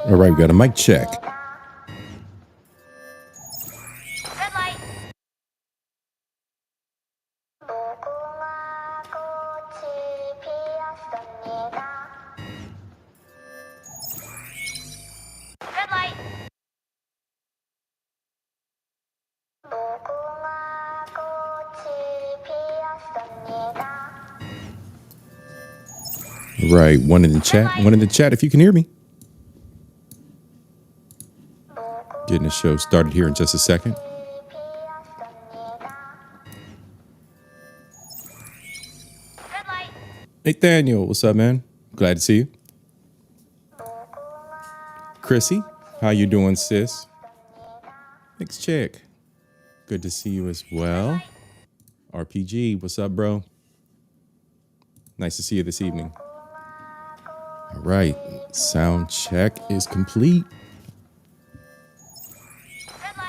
All right, we got a mic check. Right, one in the chat. One in the chat if you can hear me. Getting the show started here in just a second. Nathaniel, what's up, man? Glad to see you. Chrissy, how you doing, sis? Thanks, chick. Good to see you as well. RPG, what's up, bro? Nice to see you this evening. All right, sound check is complete.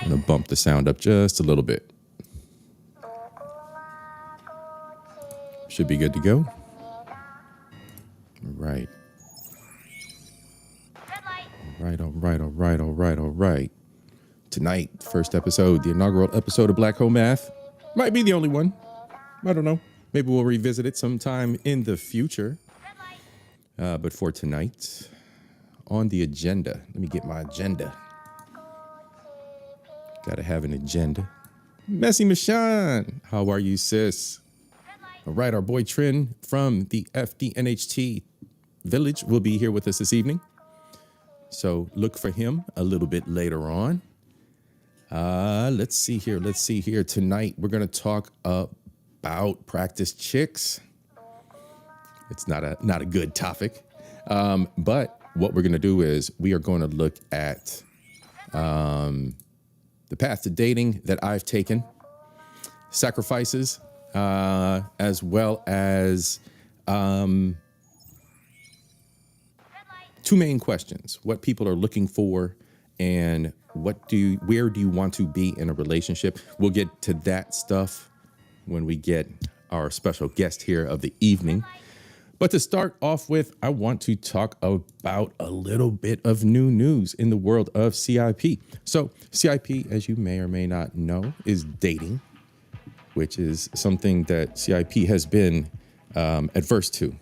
I'm gonna bump the sound up just a little bit. Should be good to go. All right. All right. Tonight, first episode, the inaugural episode of Black Hole Math. Might be the only one. I don't know. Maybe we'll revisit it sometime in the future. But for tonight, on the agenda, let me get my agenda. Gotta have an agenda. Messy Michonne, how are you, sis? All right, our boy Trin from the FDNHT Village will be here with us this evening. So look for him a little bit later on. Let's see here. Tonight, we're going to talk about practice chicks. It's not a good topic. But what we're going to do is we are going to look at the path to dating that I've taken, sacrifices, as well as two main questions: what people are looking for, and where do you want to be in a relationship? We'll get to that stuff when we get our special guest here of the evening. But to start off with, I want to talk about a little bit of new news in the world of C.I.P. So C.I.P., as you may or may not know, is dating, which is something that C.I.P. has been adverse to.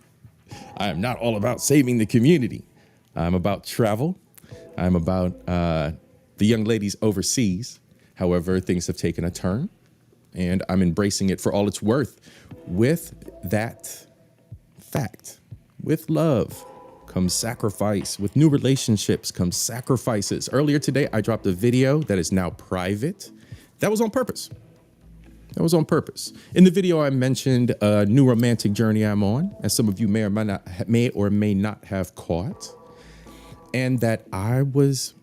I am not all about saving the community. I'm about travel. I'm about the young ladies overseas. However, things have taken a turn, and I'm embracing it for all it's worth. With that fact, with love comes sacrifice. With new relationships comes sacrifices. Earlier today, I dropped a video that is now private. That was on purpose. In the video, I mentioned a new romantic journey I'm on, as some of you may or may not have caught, and that I was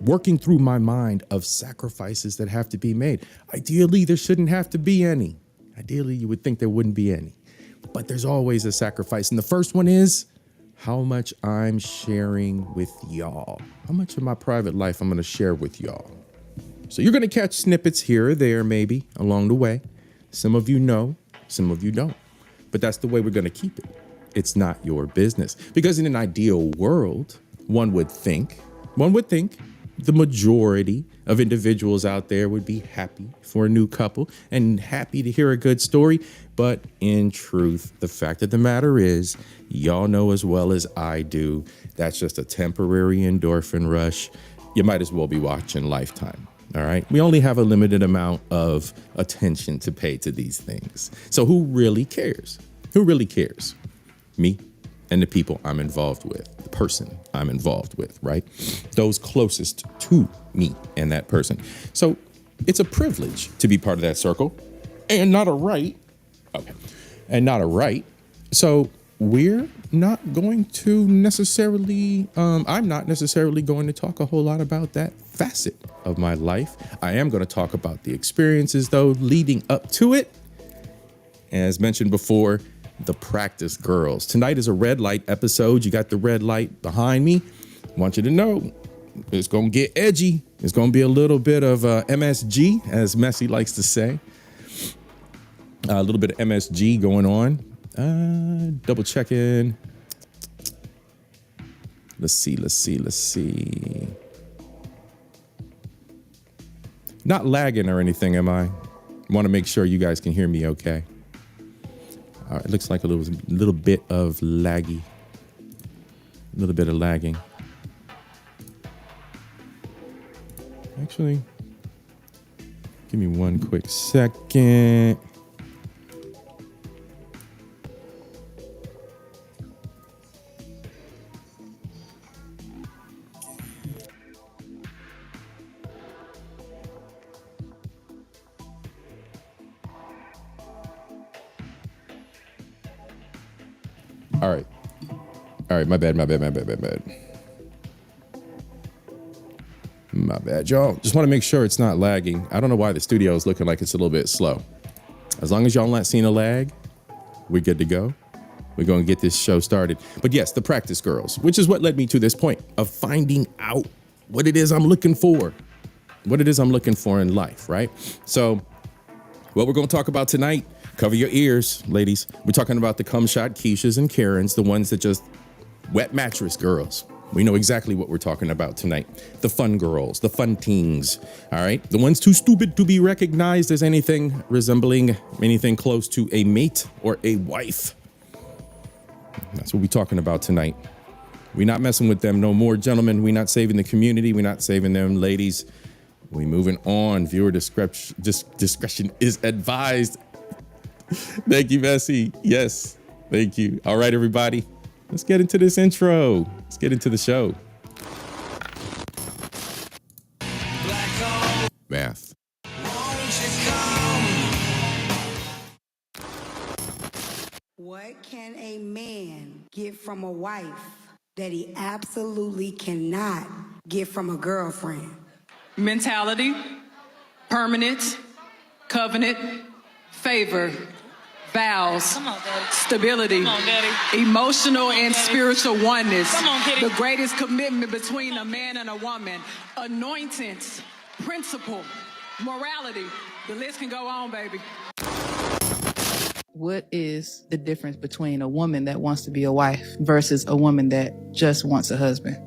working through my mind of sacrifices that have to be made. Ideally, there shouldn't have to be any. Ideally, you would think there wouldn't be any. But there's always a sacrifice. And the first one is how much I'm sharing with y'all. How much of my private life I'm going to share with y'all. So you're going to catch snippets here or there, maybe, along the way. Some of you know, some of you don't. But that's the way we're going to keep it. It's not your business. Because in an ideal world, one would think the majority of individuals out there would be happy for a new couple and happy to hear a good story. But in truth, the fact of the matter is, y'all know as well as I do, that's just a temporary endorphin rush. You might as well be watching Lifetime. All right. We only have a limited amount of attention to pay to these things. So who really cares? Who really cares? Me and the people I'm involved with, the person I'm involved with, right? Those closest to me and that person. So it's a privilege to be part of that circle and not a right. Okay. And not a right. So we're not going to necessarily, I'm not necessarily going to talk a whole lot about that facet of my life. I am going to talk about the experiences, though, leading up to it. As mentioned before, the practice girls. Tonight is a red light episode. You got the red light behind me. I want you to know it's going to get edgy. It's going to be a little bit of MSG, as Messi likes to say. A little bit of MSG going on. Double checking. Let's see. Not lagging or anything, am I? Want to make sure you guys can hear me okay. All right, it looks like a little bit of laggy. A little bit of lagging. Actually, give me one quick second. All right, my bad. My bad, y'all. Just want to make sure it's not lagging. I don't know why the studio is looking like it's a little bit slow. As long as y'all not seeing a lag, we're good to go. We're going to get this show started. But yes, the practice girls, which is what led me to this point of finding out what it is I'm looking for. What it is I'm looking for in life, right? So what we're going to talk about tonight, cover your ears, ladies. We're talking about the cum shot Keishas and Karens, the ones that just wet mattress girls. We know exactly what we're talking about tonight. The fun girls, the fun teens, all right? The ones too stupid to be recognized as anything resembling anything close to a mate or a wife. That's what we're talking about tonight. We're not messing with them no more, gentlemen. We're not saving the community. We're not saving them, ladies. We're moving on. Viewer discretion is advised. Thank you, Bessie. Yes, thank you. All right, everybody. Let's get into this intro. Let's get into the show. Math. What can a man get from a wife that he absolutely cannot get from a girlfriend? Mentality, permanent, covenant, favor, vows, stability, emotional and spiritual oneness, the greatest commitment between a man and a woman, anointings, principle, morality. The list can go on, baby. What is the difference between a woman that wants to be a wife versus a woman that just wants a husband?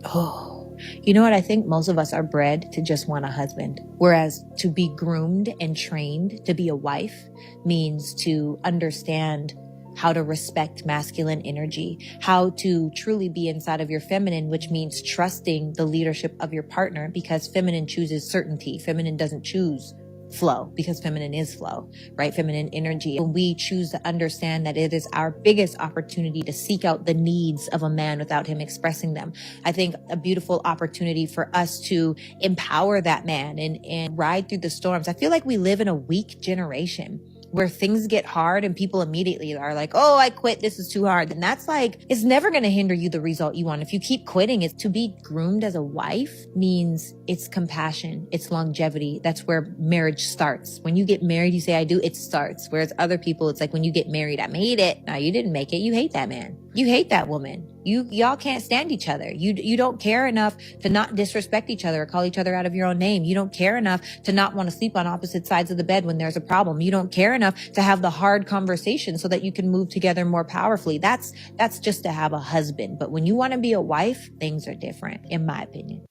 Oh, you know what? I think most of us are bred to just want a husband, whereas to be groomed and trained to be a wife means to understand how to respect masculine energy, how to truly be inside of your feminine, which means trusting the leadership of your partner, because feminine chooses certainty. Feminine doesn't choose flow, because feminine is flow, right? Feminine energy. When we choose to understand that it is our biggest opportunity to seek out the needs of a man without him expressing them, I think a beautiful opportunity for us to empower that man and ride through the storms. I feel like we live in a weak generation where things get hard and people immediately are like, oh, I quit. This is too hard. And that's like, it's never going to hinder you the result you want. If you keep quitting, it's to be groomed as a wife means it's compassion. It's longevity. That's where marriage starts. When you get married, you say, I do, it starts. Whereas other people, it's like when you get married, I made it. No, you didn't make it. You hate that man. You hate that woman. Y'all can't stand each other. You don't care enough to not disrespect each other or call each other out of your own name. You don't care enough to not want to sleep on opposite sides of the bed when there's a problem. You don't care enough to have the hard conversation so that you can move together more powerfully. That's just to have a husband. But when you want to be a wife, things are different, in my opinion.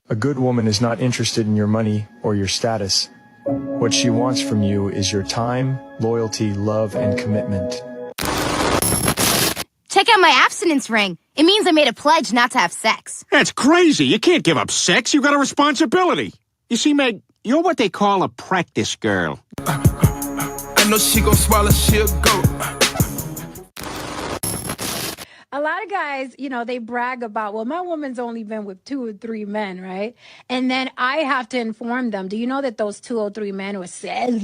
A good woman is not interested in your money or your status. What she wants from you is your time, loyalty, love, and commitment. Check out my abstinence ring. It means I made a pledge not to have sex. That's crazy. You can't give up sex. You got a responsibility. You see, Meg, you're what they call a practice girl. I know she gon' swallow, she'll go. A lot of guys, they brag about, well, my woman's only been with 2 or 3 men, right? And then I have to inform them. Do you know that those 2 or 3 men were said,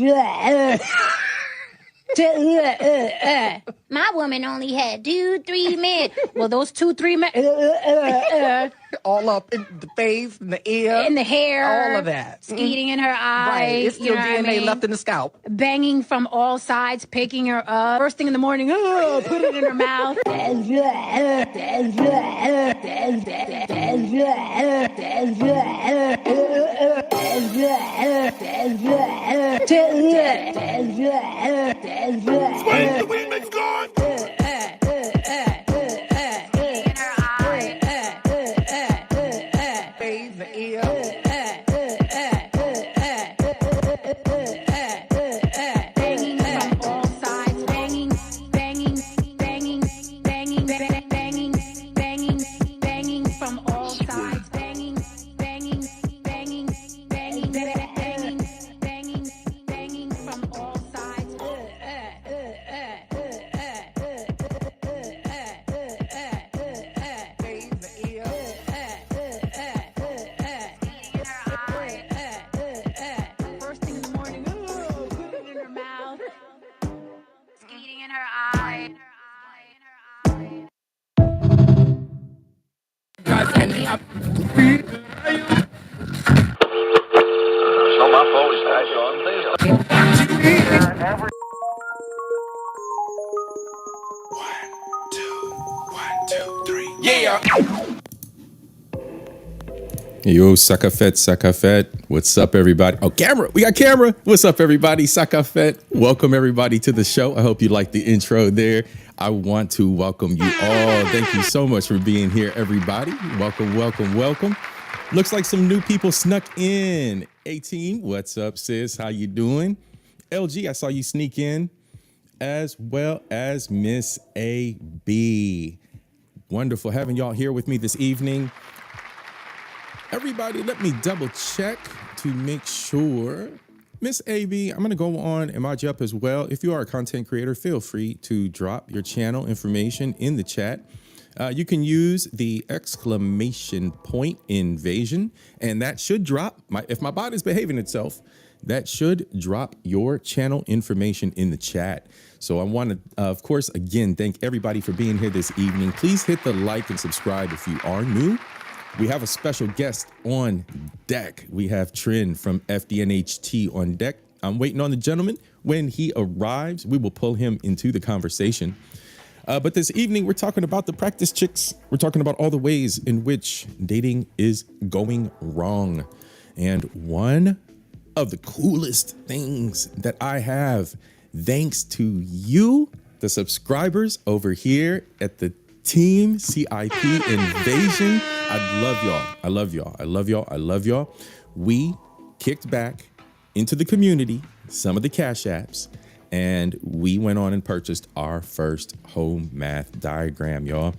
my woman only had 2, 3 men. Well, those 2, 3 men, all up in the face, in the ear, in the hair, all of that, skeeting in her eye. Right, it's still DNA left in the scalp. Banging from all sides, picking her up. First thing in the morning, put it in her mouth. When the wind is gone. not my fault. It's not your own. Yeah. Yo, Sakafet. What's up, everybody? Oh, camera. We got camera. What's up, everybody? Sakafet. Welcome, everybody, to the show. I hope you like the intro there. I want to welcome you all. Thank you so much for being here, everybody. Welcome. Looks like some new people snuck in. 18, what's up, sis? How you doing? LG, I saw you sneak in, as well as Miss AB. Wonderful having y'all here with me this evening. Everybody, let me double check to make sure. Miss AB, I'm going to go on and mod you up as well. If you are a content creator, feel free to drop your channel information in the chat. You can use the exclamation point invasion, and that should drop, if my bot is behaving itself, that should drop your channel information in the chat. So I want to, of course, again, thank everybody for being here this evening. Please hit the like and subscribe if you are new. We have a special guest on deck. We have Trend from FDNHT on deck. I'm waiting on the gentleman. When he arrives, we will pull him into the conversation. But this evening, we're talking about the practice chicks. We're talking about all the ways in which dating is going wrong. And one of the coolest things that I have, thanks to you, the subscribers over here at the Team C.I.P. Invasion. I love y'all. We kicked back into the community, some of the Cash Apps, and we went on and purchased our first home math diagram, y'all.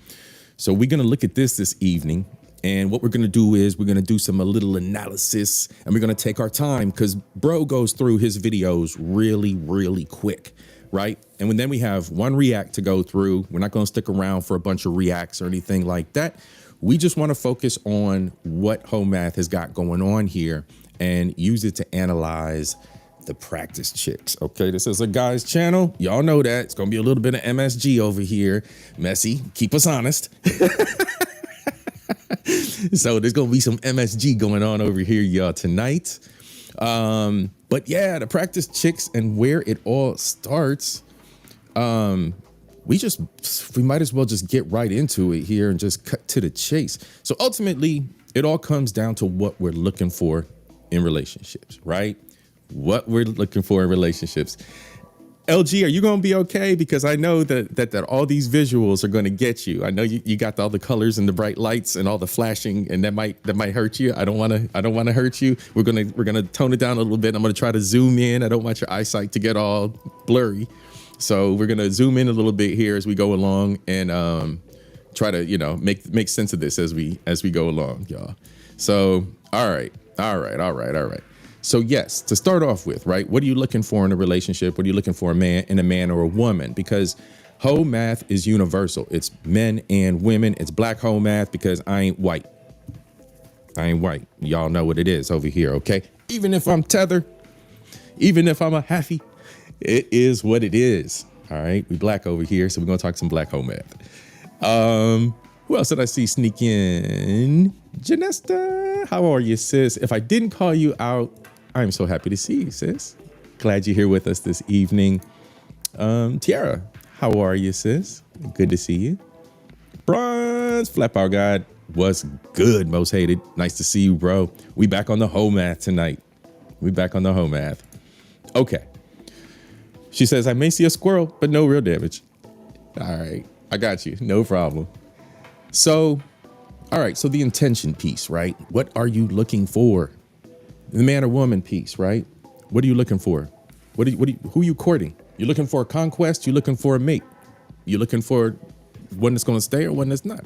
So we're going to look at this evening. And what we're going to do is we're going to do a little analysis, and we're going to take our time because bro goes through his videos really quick. Right. And then we have one react to go through. We're not going to stick around for a bunch of reacts or anything like that. We just want to focus on what home math has got going on here and use it to analyze the practice chicks. OK, this is a guy's channel. Y'all know that it's going to be a little bit of MSG over here. Messy. Keep us honest. So there's going to be some MSG going on over here, y'all, tonight. But yeah, the practice chicks and where it all starts. We might as well just get right into it here and just cut to the chase. So ultimately, it all comes down to what we're looking for in relationships, right? What we're looking for in relationships. LG, are you going to be okay? Because I know that all these visuals are going to get you. I know you got all the colors and the bright lights and all the flashing, and that might hurt you. I don't want to hurt you. We're gonna tone it down a little bit. I'm gonna try to zoom in. I don't want your eyesight to get all blurry, so we're gonna zoom in a little bit here as we go along and try to make sense of this as we go along, y'all. So all right. So yes, to start off with, right? What are you looking for in a relationship? What are you looking for in a man or a woman? Because home math is universal. It's men and women. It's black home math because I ain't white. Y'all know what it is over here, okay? Even if I'm tether, even if I'm a halfie, it is what it is. All right, we black over here, so we're gonna talk some black home math. Who else did I see sneak in? Janesta, how are you, sis? If I didn't call you out, I'm so happy to see you, sis. Glad you're here with us this evening. Tiara, how are you, sis? Good to see you. Bronze, Flat Power God, what's good, most hated? Nice to see you, bro. We back on the home math tonight. Okay. She says, I may see a squirrel, but no real damage. All right, I got you, no problem. So, all right, so the intention piece, right? What are you looking for? The man or woman piece, right? What are you looking for? Who are you courting? You're looking for a conquest? You're looking for a mate? You're looking for one that's going to stay or one that's not?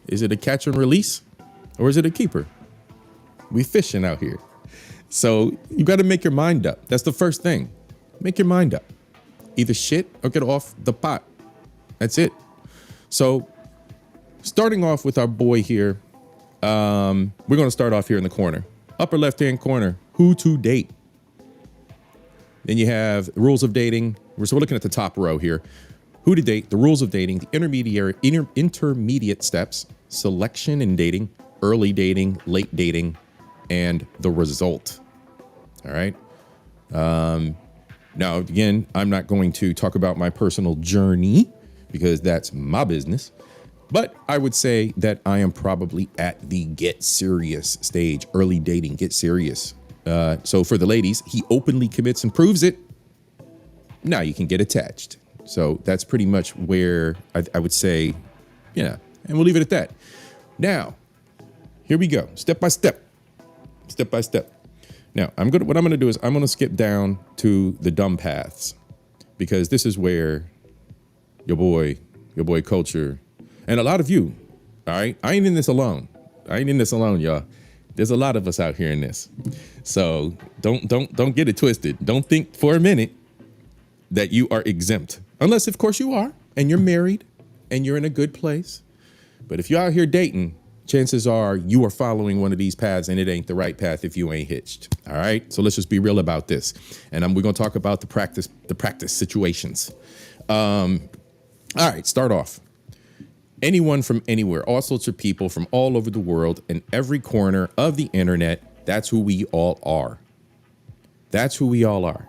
Is it a catch and release or is it a keeper? We fishing out here. So you got to make your mind up. That's the first thing. Make your mind up. Either shit or get off the pot. That's it. So starting off with our boy here, we're going to start off here in the corner. Upper left-hand corner, who to date. Then you have rules of dating. So we're looking at the top row here. Who to date, the rules of dating, the intermediate steps, selection and dating, early dating, late dating, and the result. All right. Now, again, I'm not going to talk about my personal journey because that's my business. But I would say that I am probably at the get serious stage, early dating, get serious. So for the ladies, he openly commits and proves it. Now you can get attached. So that's pretty much where I would say, yeah, and we'll leave it at that. Now, here we go, step by step. Now, what I'm gonna do is I'm gonna skip down to the dumb paths, because this is where your boy Culture, and a lot of you, all right, I ain't in this alone, y'all. There's a lot of us out here in this. So don't get it twisted. Don't think for a minute that you are exempt, unless of course you are, and you're married and you're in a good place. But if you're out here dating, chances are you are following one of these paths, and it ain't the right path if you ain't hitched. All right. So let's just be real about this. And we're going to talk about the practice situations. All right. Start off. Anyone from anywhere, all sorts of people from all over the world, in every corner of the internet. That's who we all are.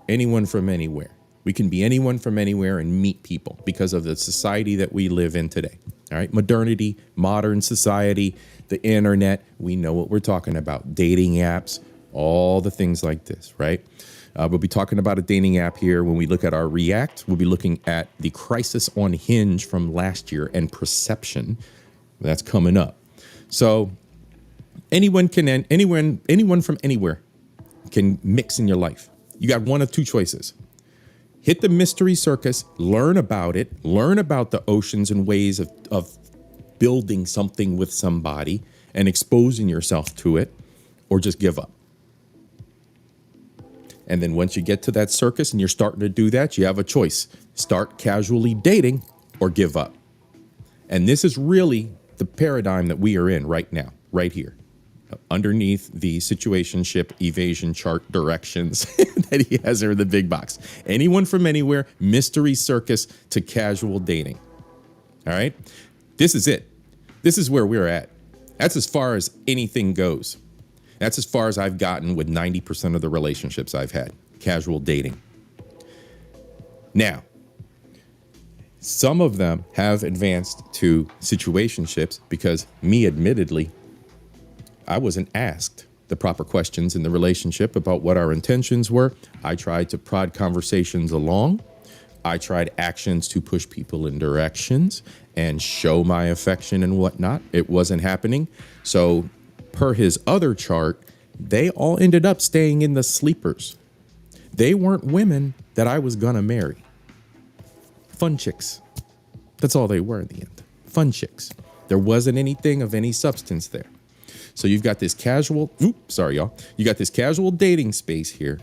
Anyone from anywhere. We can be anyone from anywhere and meet people because of the society that we live in today. All right. Modernity, modern society, the internet. We know what we're talking about. Dating apps, all the things like this. Right. We'll be talking about a dating app here. When we look at our React, we'll be looking at the crisis on Hinge from last year and Perception. That's coming up. So anyone from anywhere can mix in your life. You got one of two choices. Hit the mystery circus, learn about it, learn about the oceans and ways of building something with somebody and exposing yourself to it, or just give up. And then once you get to that circus and you're starting to do that, you have a choice. Start casually dating or give up. And this is really the paradigm that we are in right now, right here, underneath the situationship evasion chart directions that he has there in the big box. Anyone from anywhere, mystery circus to casual dating. All right. This is it. This is where we're at. That's as far as anything goes. That's as far as I've gotten with 90% of the relationships I've had. Casual dating. Now, some of them have advanced to situationships because me, admittedly, I wasn't asked the proper questions in the relationship about what our intentions were. I tried to prod conversations along. I tried actions to push people in directions and show my affection and whatnot. It wasn't happening. So per his other chart, they all ended up staying in the sleepers. They weren't women that I was gonna marry. Fun chicks. That's all they were in the end. Fun chicks. There wasn't anything of any substance there. So you've got this casual, you got this casual dating space here.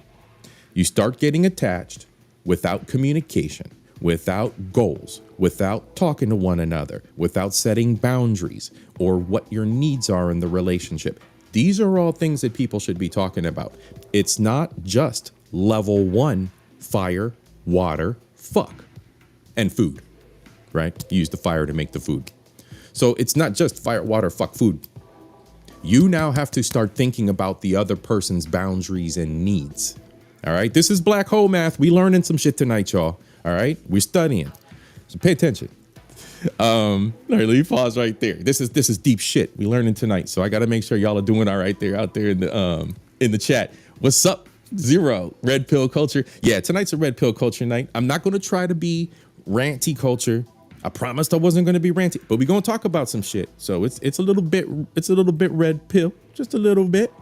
You start getting attached without communication, without goals, without talking to one another, without setting boundaries or what your needs are in the relationship. These are all things that people should be talking about. It's not just level 1, fire, water, fuck, and food, right? Use the fire to make the food. So it's not just fire, water, fuck, food. You now have to start thinking about the other person's boundaries and needs. All right. This is black hole math. We learning some shit tonight, y'all. All right. We're studying. So pay attention. All right, let me pause right there. This is deep shit we learning tonight. So I got to make sure y'all are doing all right there out there in the chat. What's up? Zero. Red pill culture. Yeah, tonight's a red pill culture night. I'm not going to try to be ranty culture. I promised I wasn't going to be ranty, but we're going to talk about some shit. So it's a little bit red pill, just a little bit.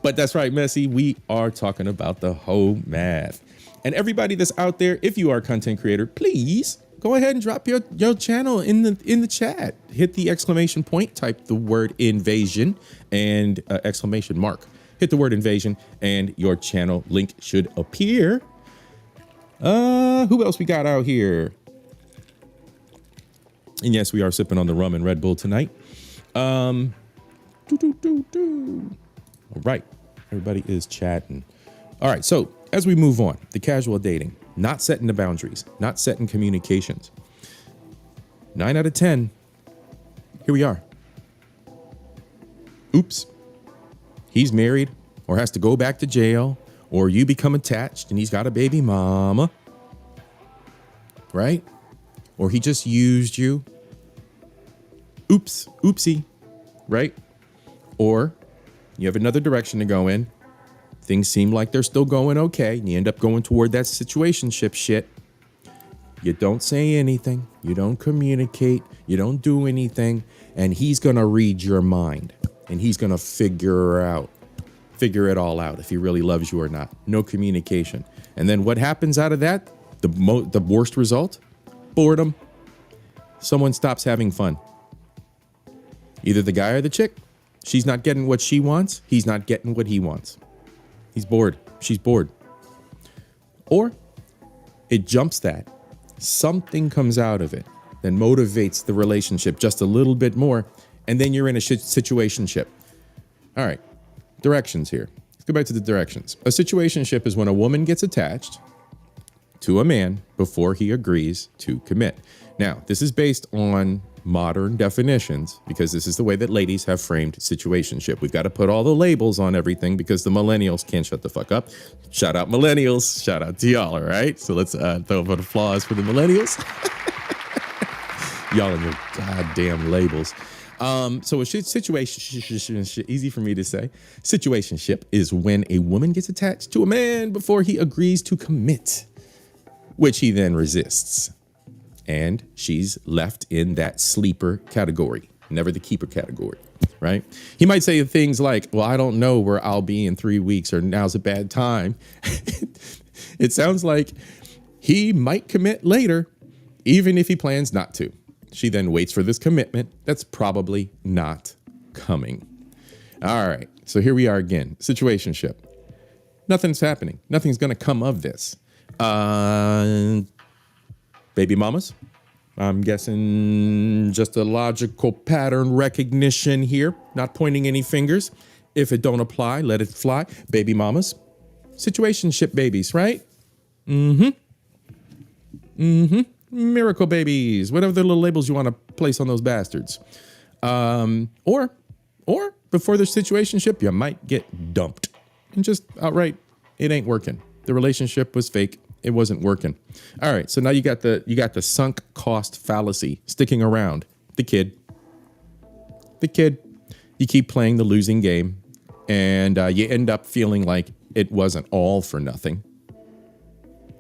But that's right, Messi. We are talking about the whole math. And everybody that's out there, if you are a content creator, please go ahead and drop your channel in the chat. Hit the exclamation point, type the word invasion and exclamation mark. Hit the word invasion and your channel link should appear. Who else we got out here? And yes, we are sipping on the rum and Red Bull tonight. All right. Everybody is chatting. All right. So as we move on, the casual dating, not setting the boundaries, not setting communications. 9 out of 10. Here we are. Oops. He's married or has to go back to jail, or you become attached and he's got a baby mama, right? Or he just used you. Oops, oopsie, right? Or you have another direction to go in. Things seem like they're still going okay, and you end up going toward that situationship shit. You don't say anything. You don't communicate. You don't do anything. And he's going to read your mind. And he's going to figure it all out if he really loves you or not. No communication. And then what happens out of that? The worst result? Boredom. Someone stops having fun. Either the guy or the chick. She's not getting what she wants. He's not getting what he wants. He's bored. She's bored. Or it jumps that. Something comes out of it that motivates the relationship just a little bit more, and then you're in a situationship. All right, directions here. Let's go back to the directions. A situationship is when a woman gets attached to a man before he agrees to commit. Now, this is based on modern definitions because this is the way that ladies have framed situationship. We've got to put all the labels on everything because the millennials can't shut the fuck up. Shout out millennials. Shout out to y'all, all right? So let's throw up an applause for the millennials. Y'all and your goddamn labels. So a situation, easy for me to say, situationship is when a woman gets attached to a man before he agrees to commit, which he then resists. And she's left in that sleeper category, never the keeper category, right? He might say things like, well, I don't know where I'll be in 3 weeks, or now's a bad time. It sounds like he might commit later, even if he plans not to. She then waits for this commitment that's probably not coming. All right, so here we are again, situationship. Nothing's happening. Nothing's going to come of this. Baby mamas, I'm guessing just a logical pattern recognition here, not pointing any fingers. If it don't apply, let it fly. Baby mamas, situationship babies, right? Miracle babies, whatever the little labels you want to place on those bastards. Or before the situationship, you might get dumped and just outright, it ain't working. The relationship was fake. It wasn't working. All right, so now you got the sunk cost fallacy sticking around. The kid. You keep playing the losing game, and you end up feeling like it wasn't all for nothing.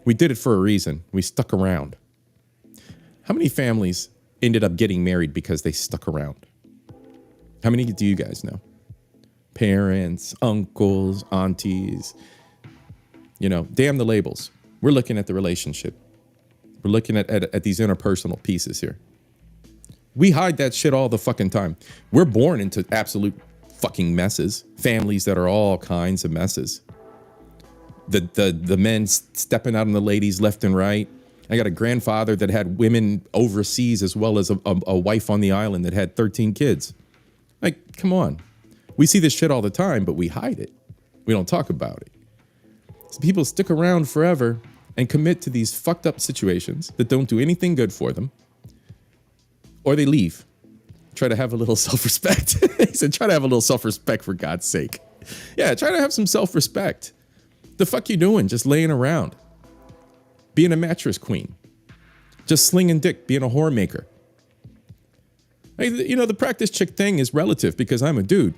We did it for a reason. We stuck around. How many families ended up getting married because they stuck around? How many do you guys know? Parents, uncles, aunties. You know, damn the labels. We're looking at the relationship. We're looking at these interpersonal pieces here. We hide that shit all the fucking time. We're born into absolute fucking messes. Families that are all kinds of messes. The men stepping out on the ladies left and right. I got a grandfather that had women overseas as well as a wife on the island that had 13 kids. Like, come on. We see this shit all the time, but we hide it. We don't talk about it. So people stick around forever and commit to these fucked up situations that don't do anything good for them. Or they leave. Try to have a little self-respect. He said, try to have a little self-respect for God's sake. Yeah, try to have some self-respect. The fuck you doing? Just laying around. Being a mattress queen. Just slinging dick, being a whore maker. You know, the practice chick thing is relative because I'm a dude.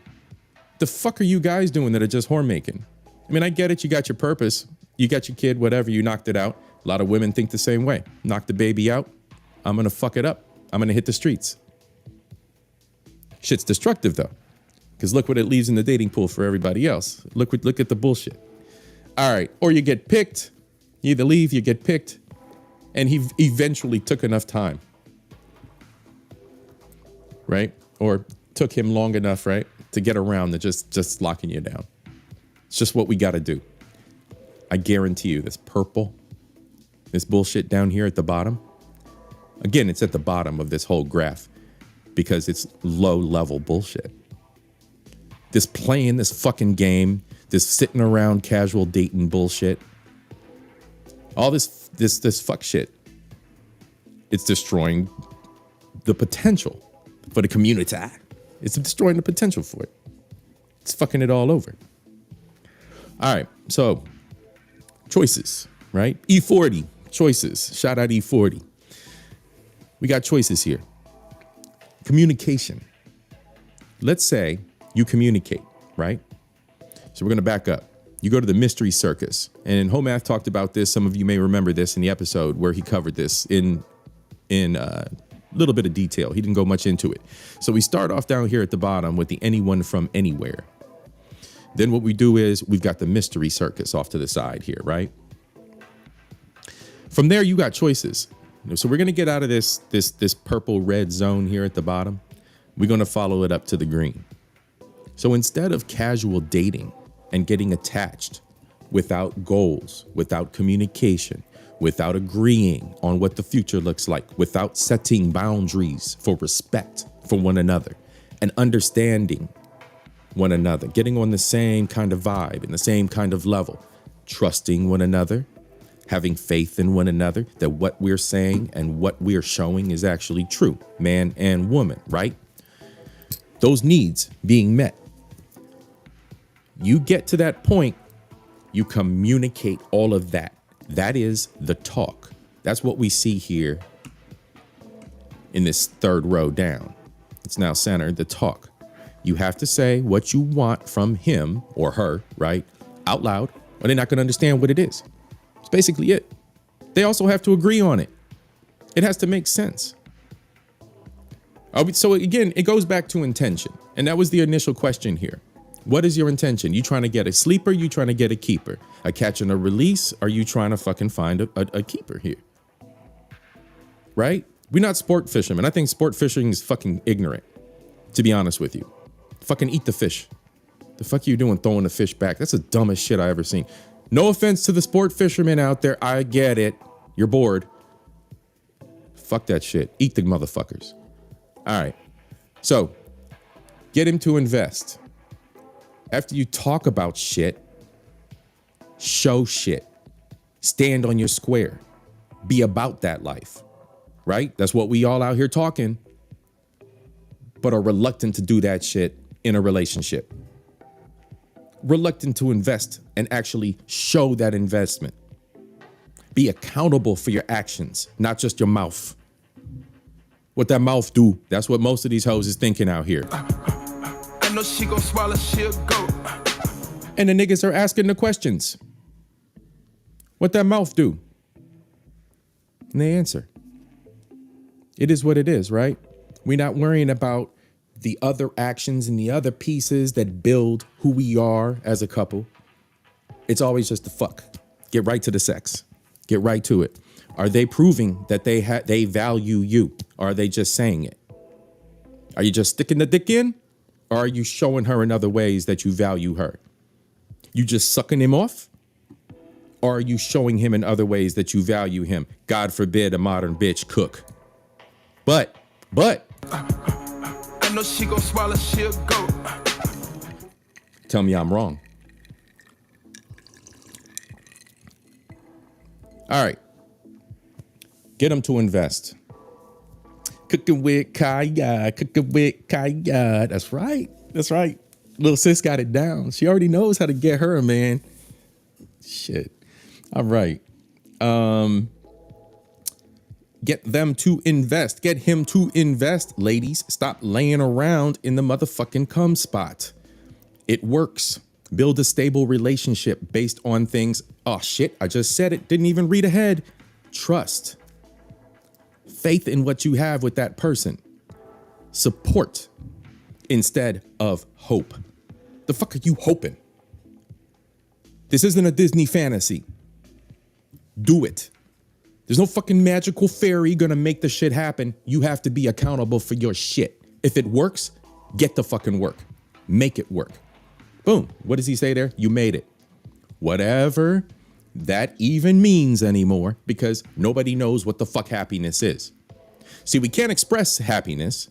The fuck are you guys doing that are just whore making? I mean, I get it. You got your purpose. You got your kid, whatever. You knocked it out. A lot of women think the same way. Knock the baby out. I'm going to fuck it up. I'm going to hit the streets. Shit's destructive, though. Because look what it leaves in the dating pool for everybody else. Look at the bullshit. All right. Or you get picked. You either leave, you get picked. And he eventually took enough time. Right? Or took him long enough, right? To get around to just locking you down. It's just what we got to do. I guarantee you this purple, this bullshit down here at the bottom. Again, it's at the bottom of this whole graph because it's low level bullshit. This playing this fucking game, this sitting around casual dating bullshit. All this fuck shit. It's destroying the potential for the community. It's destroying the potential for it. It's fucking it all over. All right, so choices, right? E40, choices. Shout out E40. We got choices here. Communication. Let's say you communicate, right? So we're going to back up. You go to the mystery circus, and Homath talked about this. Some of you may remember this in the episode where he covered this in a little bit of detail. He didn't go much into it. So we start off down here at the bottom with the anyone from anywhere. Then what we do is we've got the mystery circus off to the side here, right? From there, you got choices. So we're going to get out of this purple red zone here at the bottom. We're going to follow it up to the green. So instead of casual dating and getting attached without goals, without communication, without agreeing on what the future looks like, without setting boundaries for respect for one another and understanding one another, getting on the same kind of vibe and the same kind of level, trusting one another, having faith in one another that what we're saying and what we're showing is actually true, man and woman, right? Those needs being met. You get to that point, you communicate all of that. That is the talk. That's what we see here in this third row down. It's now centered, the talk. You have to say what you want from him or her, right? Out loud, or they're not going to understand what it is. It's basically it. They also have to agree on it. It has to make sense. So again, it goes back to intention. And that was the initial question here. What is your intention? You trying to get a sleeper? You trying to get a keeper? A catch and a release? Are you trying to fucking find a keeper here? Right? We're not sport fishermen. I think sport fishing is fucking ignorant, to be honest with you. Fucking eat the fish. The fuck are you doing throwing the fish back? That's the dumbest shit I ever seen. No offense to the sport fishermen out there. I get it. You're bored. Fuck that shit. Eat the motherfuckers. All right. So get him to invest. After you talk about shit, show shit. Stand on your square. Be about that life. Right? That's what we all out here talking, but are reluctant to do that shit in a relationship. Reluctant to invest and actually show that investment. Be accountable for your actions, not just your mouth. What that mouth do, that's what most of these hoes is thinking out here. I know she gon' swallow, she'll go. And the niggas are asking the questions. What that mouth do? And they answer. It is what it is, right? We're not worrying about the other actions and the other pieces that build who we are as a couple. It's always just the fuck. Get right to the sex. Get right to it. Are they proving that they value you? Or are they just saying it? Are you just sticking the dick in? Or are you showing her in other ways that you value her? You just sucking him off? Or are you showing him in other ways that you value him? God forbid a modern bitch cook. But I know she gon' swallow, she'll go. Tell me I'm wrong. All right. Get them to invest. Cooking with Kaya, cooking with Kaya. That's right. That's right. Little sis got it down. She already knows how to get her a man. Shit. All right. Get them to invest. Get him to invest, ladies. Stop laying around in the motherfucking cum spot. It works. Build a stable relationship based on things. Oh, shit. I just said it. Didn't even read ahead. Trust. Faith in what you have with that person. Support instead of hope. The fuck are you hoping? This isn't a Disney fantasy. Do it. There's no fucking magical fairy gonna make the shit happen. You have to be accountable for your shit. If it works, get the fucking work. Make it work. Boom. What does he say there? You made it. Whatever that even means anymore, because nobody knows what the fuck happiness is. See, we can't express happiness.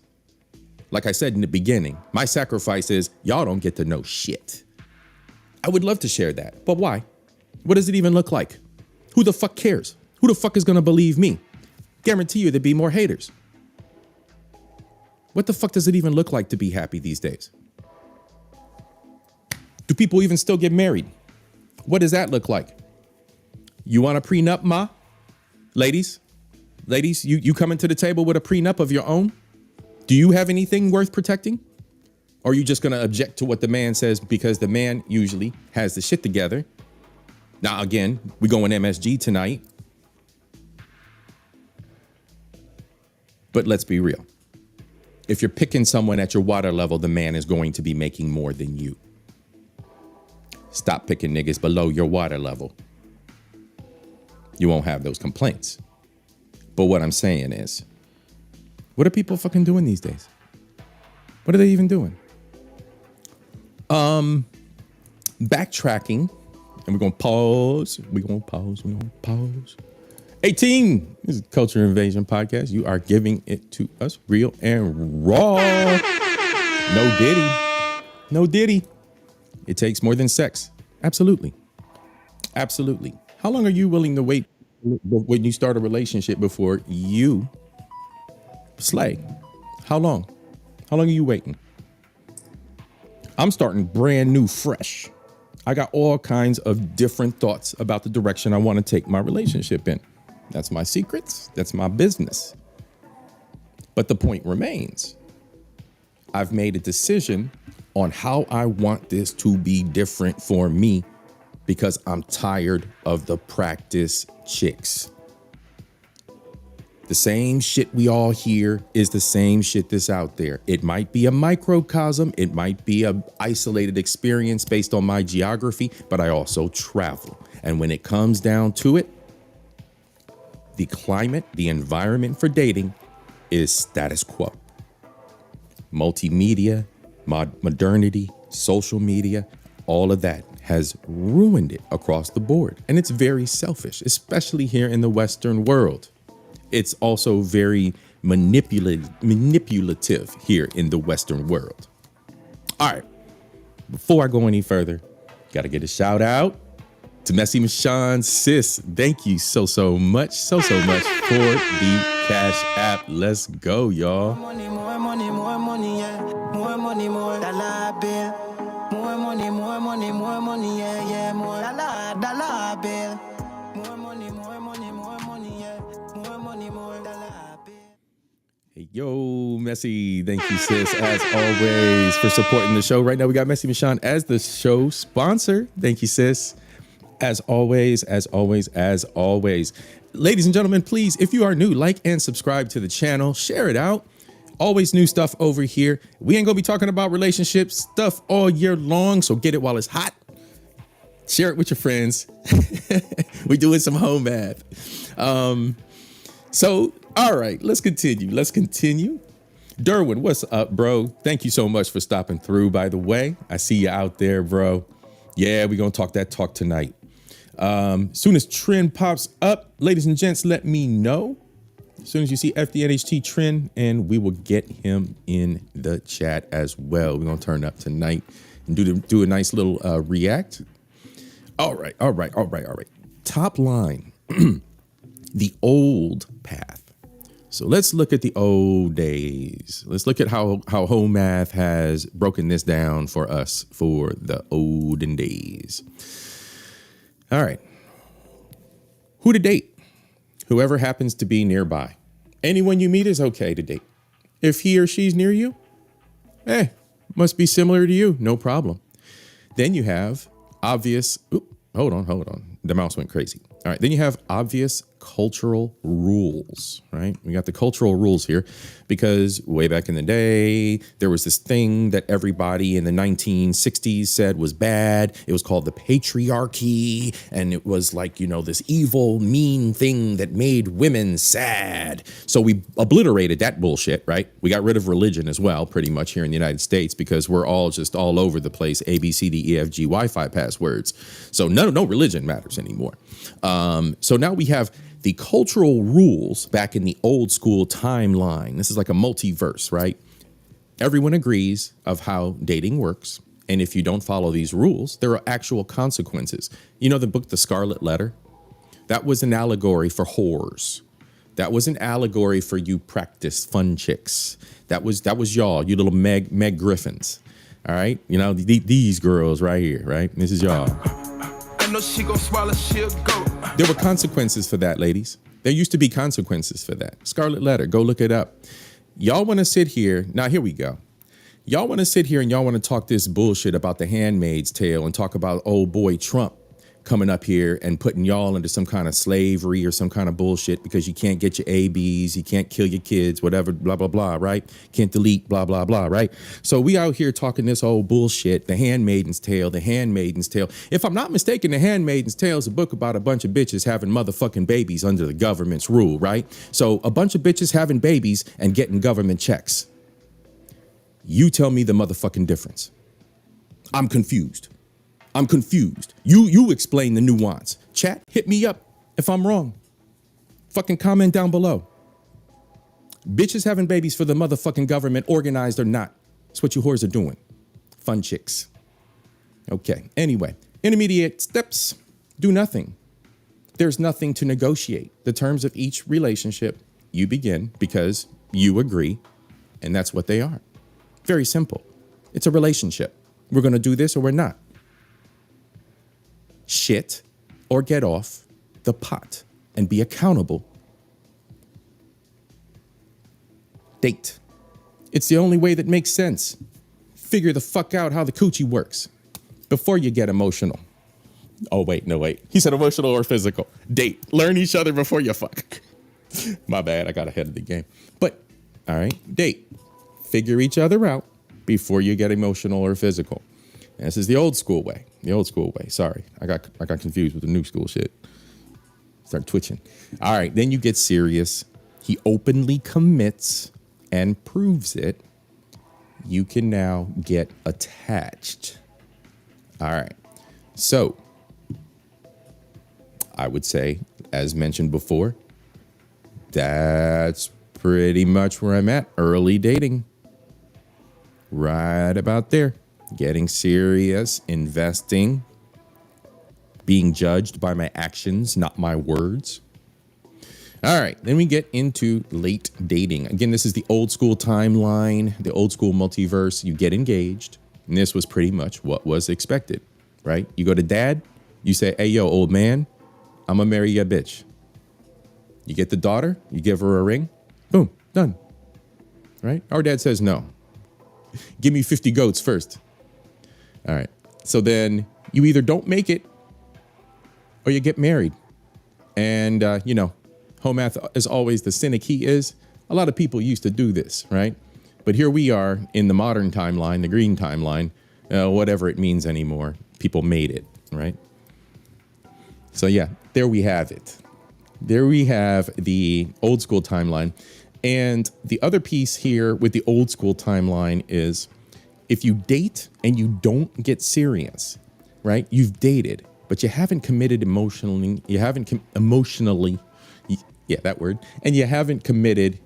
Like I said in the beginning, my sacrifice is y'all don't get to know shit. I would love to share that, but why? What does it even look like? Who the fuck cares? Who the fuck is gonna believe me? Guarantee you there'd be more haters. What the fuck does it even look like to be happy these days? Do people even still get married? What does that look like? You want a prenup, ma? Ladies, you coming to the table with a prenup of your own? Do you have anything worth protecting? Or are you just going to object to what the man says because the man usually has the shit together? Now, again, we going MSG tonight. But let's be real. If you're picking someone at your water level, the man is going to be making more than you. Stop picking niggas below your water level. You won't have those complaints. But what I'm saying is, what are people fucking doing these days? What are they even doing? Backtracking, and we're gonna pause. 18. This is Culture Invasion Podcast. You are giving it to us real and raw. No diddy. It takes more than sex. Absolutely. How long are you willing to wait when you start a relationship before you slay? How long? How long are you waiting? I'm starting brand new, fresh. I got all kinds of different thoughts about the direction I want to take my relationship in. That's my secrets. That's my business. But the point remains. I've made a decision on how I want this to be different for me because I'm tired of the practice chicks. The same shit we all hear is the same shit that's out there. It might be a microcosm. It might be an isolated experience based on my geography, but I also travel. And when it comes down to it, the climate, the environment for dating is status quo. Multimedia, modernity, social media, all of that has ruined it across the board. And it's very selfish, especially here in the Western world. It's also very manipulative here in the Western world. All right, before I go any further, got to get a shout out to Messy Michonne sis. Thank you so much for the Cash App. Let's go, y'all. More money, yeah. More dollar bill. More money, yeah. More dollar bill. More money, yeah. More dollar bill. Hey, yo, Messy. Thank you, sis, as always, for supporting the show. Right now, we got Messy Michonne as the show sponsor. Thank you, sis. As always. Ladies and gentlemen, please, if you are new, like and subscribe to the channel. Share it out. Always new stuff over here. We ain't gonna be talking about relationship stuff all year long, so get it while it's hot. Share it with your friends. We're doing some home math. So, all right, let's continue. Derwin, what's up, bro? Thank you so much for stopping through, by the way. I see you out there, bro. Yeah, we're gonna talk that talk tonight. Soon as Trend pops up, ladies and gents, let me know. As soon as you see FDNHT Trend, and we will get him in the chat as well. We're gonna turn up tonight and do a nice little react. All right. Top line, the old path. So let's look at the old days. Let's look at how home math has broken this down for us for the olden days. All right. Who to date? Whoever happens to be nearby. Anyone you meet is okay to date. If he or she's near you, must be similar to you. No problem. Then you have obvious. Hold on. The mouse went crazy. All right. Then you have obvious cultural rules, right? We got the cultural rules here because way back in the day, there was this thing that everybody in the 1960s said was bad. It was called the patriarchy. And it was like, this evil, mean thing that made women sad. So we obliterated that bullshit, right? We got rid of religion as well, pretty much here in the United States, because we're all just all over the place. A, B, C, D, E, F, G, Wi-Fi passwords. So no religion matters anymore. So now we have the cultural rules back in the old school timeline. This is like a multiverse, right? Everyone agrees of how dating works. And if you don't follow these rules, there are actual consequences. You know the book, The Scarlet Letter? That was an allegory for whores. That was an allegory for you practice fun chicks. That was y'all, you little Meg Griffins. All right. You know, these girls right here, right? This is y'all. I know she gon' swallow, she'll go. There were consequences for that, ladies. There used to be consequences for that. Scarlet Letter, go look it up. Y'all want to sit here. Now, here we go. Y'all want to sit here and y'all want to talk this bullshit about the Handmaid's Tale and talk about old boy Trump coming up here and putting y'all into some kind of slavery or some kind of bullshit because you can't get your ABs, you can't kill your kids, whatever, blah, blah, blah, right? Can't delete, blah, blah, blah, right? So we out here talking this old bullshit, the Handmaid's Tale, the Handmaid's Tale. If I'm not mistaken, the Handmaid's Tale is a book about a bunch of bitches having motherfucking babies under the government's rule, right? So a bunch of bitches having babies and getting government checks. You tell me the motherfucking difference. I'm confused. I'm confused. You explain the nuance. Chat, hit me up if I'm wrong. Fucking comment down below. Bitches having babies for the motherfucking government, organized or not. That's what you whores are doing. Fun chicks. Okay, anyway. Intermediate steps. Do nothing. There's nothing to negotiate. The terms of each relationship, you begin because you agree, and that's what they are. Very simple. It's a relationship. We're going to do this or we're not. Shit or get off the pot and be accountable. Date. It's the only way that makes sense. Figure the fuck out how the coochie works before you get emotional. Oh, wait, no, wait. He said emotional or physical. Date. Learn each other before you fuck. My bad. I got ahead of the game. But, all right, date. Figure each other out before you get emotional or physical. And this is the old school way. The old school way. Sorry, I got confused with the new school shit. Start twitching. All right, then you get serious. He openly commits and proves it. You can now get attached. All right. So I would say, as mentioned before, that's pretty much where I'm at. Early dating. Right about there. Getting serious, investing, being judged by my actions, not my words. All right, then we get into late dating. Again, this is the old school timeline, the old school multiverse. You get engaged, and this was pretty much what was expected, right? You go to dad, you say, hey, yo, old man, I'm gonna marry your bitch. You get the daughter, you give her a ring, boom, done, right? Our dad says no. Give me 50 goats first. All right. So then you either don't make it or you get married. And, home math is always the cynic he is. A lot of people used to do this, right? But here we are in the modern timeline, the green timeline, whatever it means anymore. People made it, right? So, yeah, there we have it. There we have the old school timeline. And the other piece here with the old school timeline is if you date and you don't get serious, right? You've dated, but you haven't committed emotionally. You haven't that word. And you haven't committed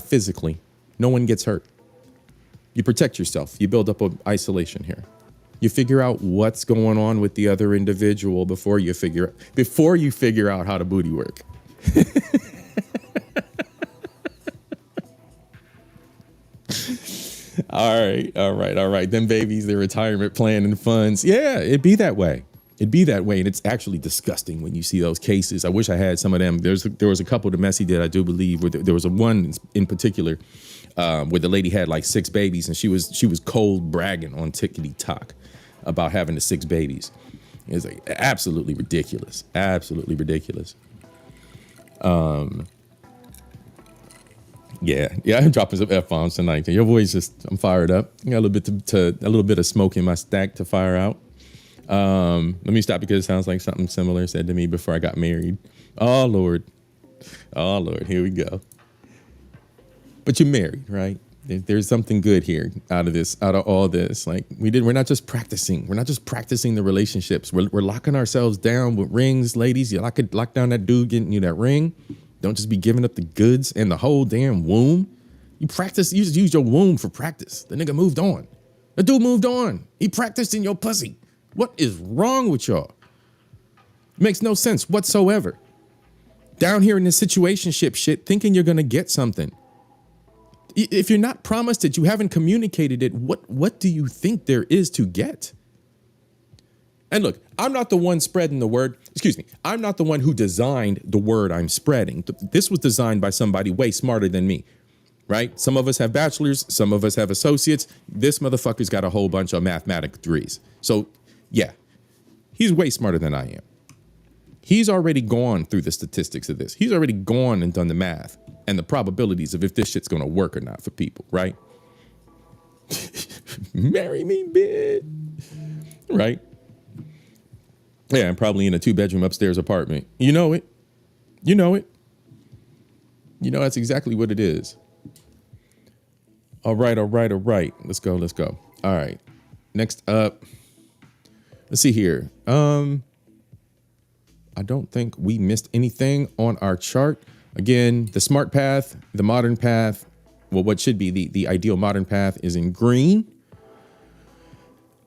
physically. No one gets hurt. You protect yourself. You build up an isolation here. You figure out what's going on with the other individual before you figure out how to booty work. All right. Then babies, their retirement plan and funds. Yeah, it'd be that way. And it's actually disgusting when you see those cases. I wish I had some of them. There was a couple of Messi did, I do believe, where there was one in particular where the lady had like 6 babies and she was cold bragging on TikTok about having the 6 babies. It was like absolutely ridiculous. Absolutely ridiculous. Yeah, I'm dropping some F-bombs tonight. Your voice I'm fired up. I got a little bit of smoke in my stack to fire out. Let me stop because it sounds like something similar said to me before I got married. Oh Lord, here we go. But you're married, right? There's something good here out of all this. Like we're not just practicing. We're not just practicing the relationships. We're locking ourselves down with rings, ladies. You lock down that dude getting you that ring. Don't just be giving up the goods and the whole damn womb. You just use your womb for practice. The nigga moved on. The dude moved on. He practiced in your pussy. What is wrong with y'all? Makes no sense whatsoever. Down here in this situationship shit, thinking you're gonna get something. If you're not promised it, you haven't communicated it, what do you think there is to get? And look, I'm not the one spreading the word. Excuse me. I'm not the one who designed the word I'm spreading. This was designed by somebody way smarter than me, right? Some of us have bachelors. Some of us have associates. This motherfucker's got a whole bunch of mathematical degrees. So yeah, he's way smarter than I am. He's already gone through the statistics of this. He's already gone and done the math and the probabilities of if this shit's going to work or not for people, right? Marry me, bitch. Right? Yeah, I'm probably in a 2-bedroom upstairs apartment. You know it. You know it. You know that's exactly what it is. All right. Let's go. All right. Next up. Let's see here. I don't think we missed anything on our chart. Again, the smart path, the modern path, well, what should be the ideal modern path is in green.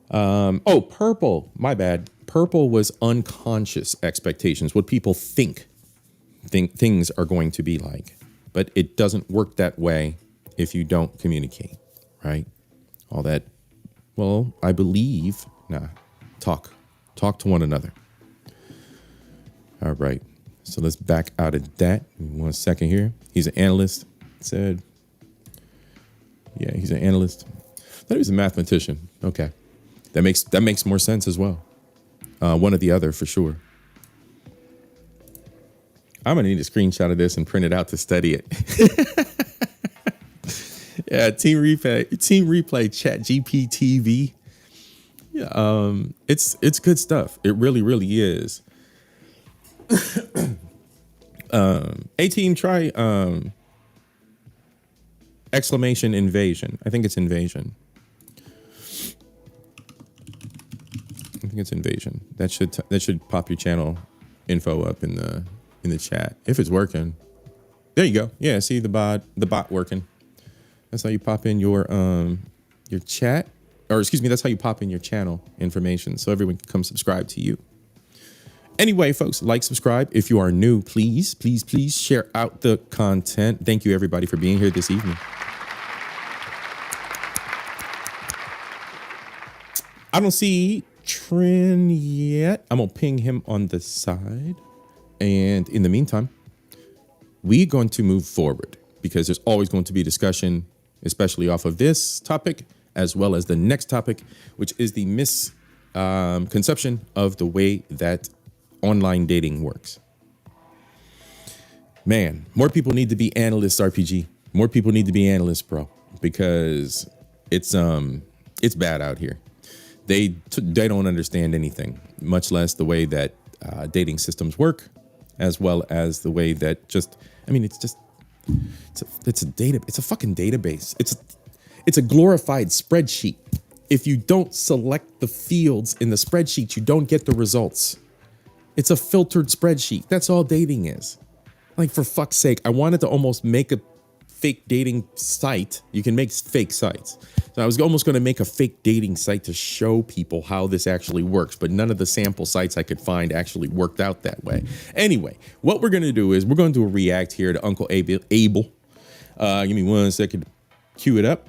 Purple. My bad. Purple was unconscious expectations, what people think things are going to be like. But it doesn't work that way if you don't communicate, right? All that, well, I believe, talk to one another. All right, so let's back out of that. 1 second here. He's an analyst, said. Yeah, he's an analyst. I thought he was a mathematician. Okay, that makes more sense as well. One or the other for sure. I'm gonna need a screenshot of this and print it out to study it. Yeah, Team Replay, Chat GPT. Yeah, it's good stuff. It really is. A-Team, try exclamation invasion. I think it's invasion. That should pop your channel info up in the chat if it's working. There you go. Yeah, see the bot working. That's how you pop in your chat, or excuse me, that's how you pop in your channel information so everyone can come subscribe to you. Anyway, folks, like, subscribe. If you are new, please share out the content. Thank you, everybody, for being here this evening. I don't see Trin yet. I'm going to ping him on the side. And in the meantime, we're going to move forward because there's always going to be discussion, especially off of this topic, as well as the next topic, which is the misconception of the way that online dating works. Man, more people need to be analysts, RPG. More people need to be analysts, bro, because it's bad out here. They don't understand anything, much less the way that dating systems work, as well as the way that it's a fucking database. It's a glorified spreadsheet. If you don't select the fields in the spreadsheet, you don't get the results. It's a filtered spreadsheet. That's all dating is. Like, for fuck's sake, I wanted to almost make a fake dating site. You can make fake sites. So I was almost going to make a fake dating site to show people how this actually works, but none of the sample sites I could find actually worked out that way. Anyway, what we're going to do is we're going to do a react here to Uncle Abel. Give me 1 second to cue it up.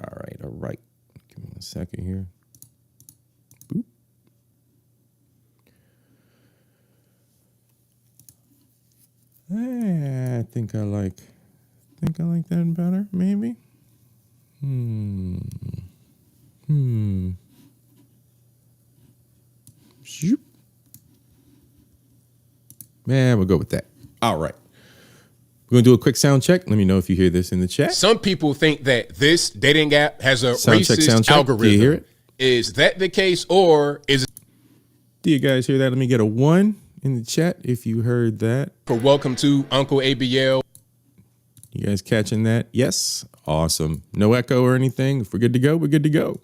All right. Give me 1 second here. Boop. I think I like that better, maybe. Shoop. Man, we'll go with that. All right. We're going to do a quick sound check. Let me know if you hear this in the chat. Some people think that this dating app has a sound racist check. algorithm. Do you hear it? Is that the case, or is it? Do you guys hear that? Let me get a 1 in the chat if you heard that. For welcome to Uncle ABL. You guys catching that? Yes. Awesome. No echo or anything. If we're good to go, we're good to go.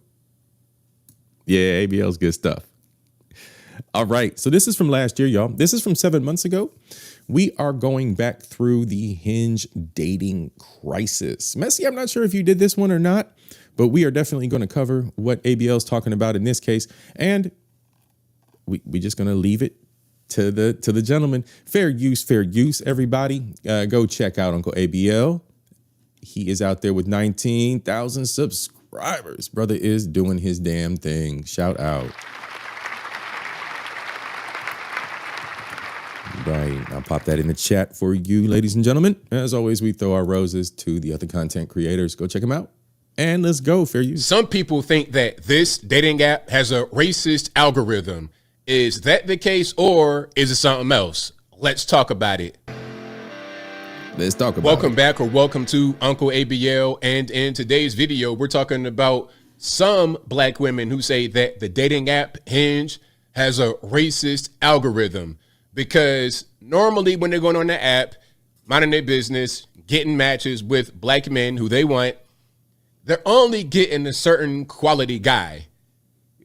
Yeah, ABL's good stuff. All right. So this is from last year, y'all. This is from 7 months ago. We are going back through the Hinge dating crisis. Messi, I'm not sure if you did this one or not, but we are definitely going to cover what ABL's talking about in this case. And we just gonna leave it to the gentleman. Fair use, everybody. Go check out Uncle ABL. He is out there with 19,000 subscribers. Brother is doing his damn thing. Shout out. Right. I'll pop that in the chat for you, ladies and gentlemen. As always, we throw our roses to the other content creators. Go check them out. And let's go, fair use. Some people think that this dating app has a racist algorithm. Is that the case, or is it something else? Let's talk about it. Let's talk about Welcome back, or welcome to Uncle ABL. And in today's video, we're talking about some black women who say that the dating app Hinge has a racist algorithm. Because normally when they're going on the app, minding their business, getting matches with black men who they want, they're only getting a certain quality guy.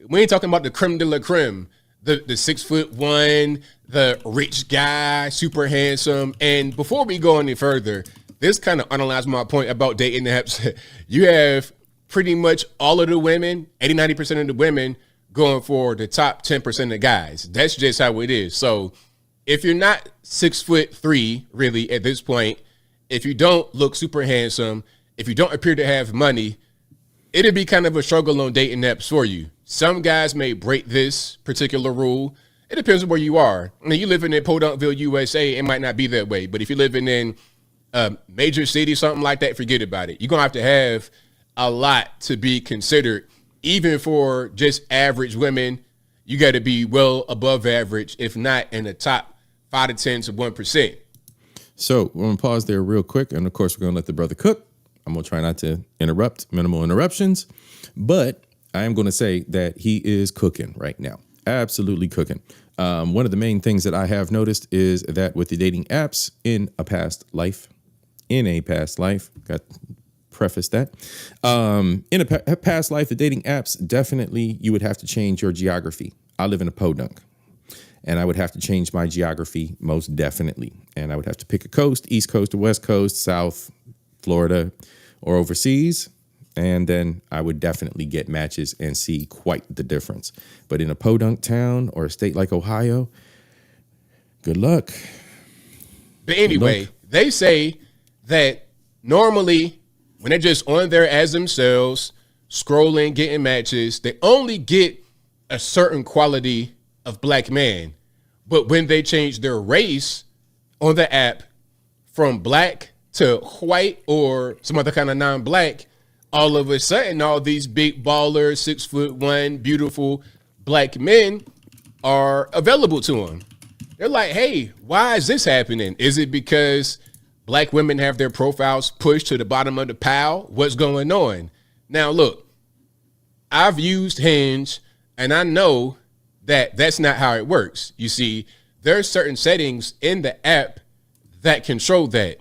We ain't talking about the creme de la creme, the 6'1", the rich guy, super handsome. And before we go any further, this kind of underlines my point about dating apps. You have pretty much all of the women, 80-90% of the women going for the top 10% of guys. That's just how it is. So if you're not 6'3", really, at this point, if you don't look super handsome, if you don't appear to have money, it'd be kind of a struggle on dating apps for you. Some guys may break this particular rule. It depends on where you are. I mean, you living in Podunkville, USA, it might not be that way. But if you're living in a major city, something like that, forget about it. You're going to have a lot to be considered. Even for just average women, you got to be well above average, if not in the top 5 to 10 to 1%. So we're going to pause there real quick. And of course, we're going to let the brother cook. I'm going to try not to interrupt, minimal interruptions. But I am going to say that he is cooking right now. Absolutely cooking. One of the main things that I have noticed is that with the dating apps in a past life, got to preface that. In a past life, the dating apps, definitely you would have to change your geography. I live in a podunk. And I would have to change my geography most definitely. And I would have to pick a coast, East Coast or West Coast, South, Florida, or overseas. And then I would definitely get matches and see quite the difference. But in a podunk town or a state like Ohio, good luck. But anyway, they say that normally when they're just on there as themselves, scrolling, getting matches, they only get a certain quality of black man. But when they change their race on the app from black to white or some other kind of non-black, all of a sudden, all these big ballers, 6'1", beautiful black men are available to them. They're like, hey, why is this happening? Is it because black women have their profiles pushed to the bottom of the pile? What's going on? Now, look, I've used Hinge, and I know that that's not how it works. You see, there are certain settings in the app that control that.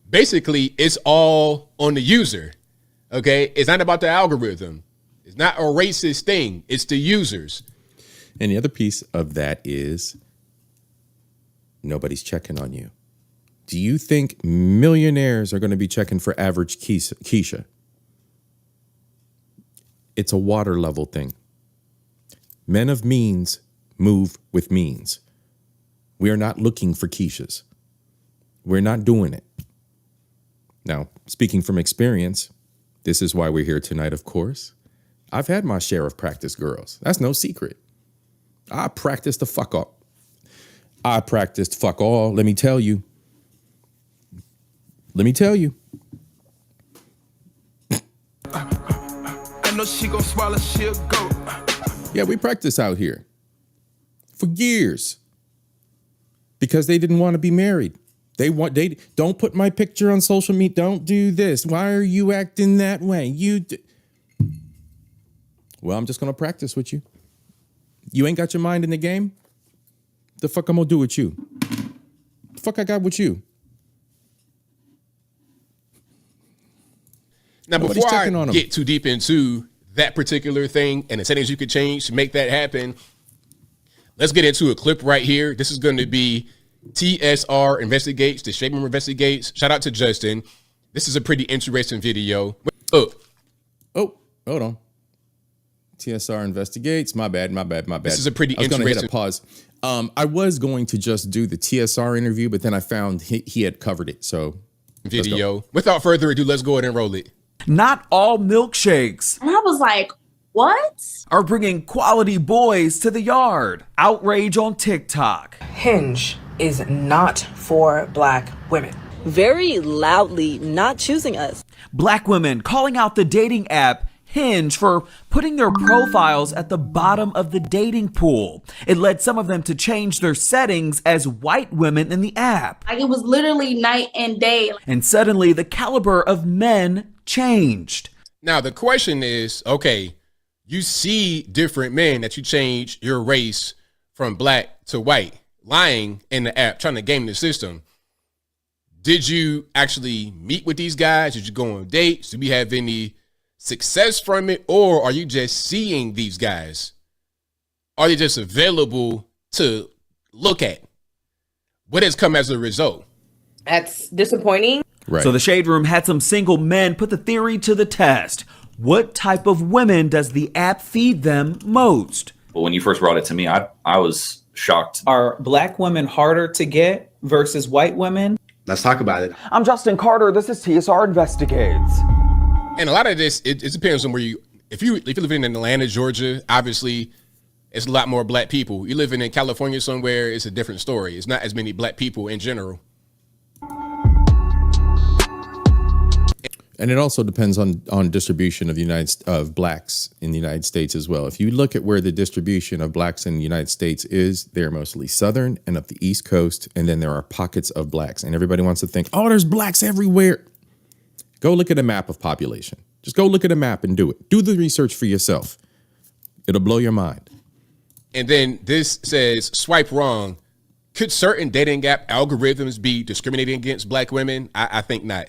Basically, it's all on the user, okay? It's not about the algorithm. It's not a racist thing. It's the users. And the other piece of that is nobody's checking on you. Do you think millionaires are going to be checking for average Keisha? It's a water level thing. Men of means move with means. We are not looking for Keishas. We're not doing it. Now, speaking from experience, this is why we're here tonight, of course. I've had my share of practice girls. That's no secret. I practiced the fuck up. I practiced fuck all. Let me tell you. I know she gon' swallow, she'll go. Yeah, we practice out here for years because they didn't want to be married. They don't put my picture on social media. Don't do this. Why are you acting that way? Well, I'm just going to practice with you. You ain't got your mind in the game? The fuck I'm going to do with you? The fuck I got with you? Now, before I get too deep into that particular thing and the settings you could change to make that happen, let's get into a clip right here. This is going to be TSR Investigates, the Shaper Investigates. Shout out to Justin. This is a pretty interesting video. Look. Oh, hold on. TSR investigates. My bad. This is a pretty I was going to hit a interesting- pause. I was going to just do the TSR interview, but then I found he had covered it. So video. Without further ado, let's go ahead and roll it. Not all milkshakes. And I was like, what? Are bringing quality boys to the yard. Outrage on TikTok. Hinge is not for black women. Very loudly not choosing us. Black women calling out the dating app Hinge for putting their profiles at the bottom of the dating pool. It led some of them to change their settings as white women in the app. Like, it was literally night and day. And suddenly the caliber of men changed. Now, the question is, okay, you see different men that you change your race from black to white, lying in the app, trying to game the system. Did you actually meet with these guys? Did you go on dates? Did we have any success from it? Or are you just seeing these guys? Are they just available to look at? What has come as a result? That's disappointing. Right. So the Shade Room had some single men put the theory to the test. What type of women does the app feed them most? But when you first brought it to me, I was shocked. Are black women harder to get versus white women? Let's talk about it. I'm Justin Carter. This is TSR Investigates. And a lot of this, it depends on where if you're living in Atlanta, Georgia, obviously it's a lot more black people. You're living in California somewhere, it's a different story. It's not as many black people in general. And it also depends on distribution of blacks in the United States as well. If you look at where the distribution of blacks in the United States is, they're mostly Southern and up the East Coast. And then there are pockets of blacks. And everybody wants to think, oh, there's blacks everywhere. Go look at a map of population. Just go look at a map and do it. Do the research for yourself. It'll blow your mind. And then this says, swipe wrong. Could certain dating app algorithms be discriminating against black women? I think not.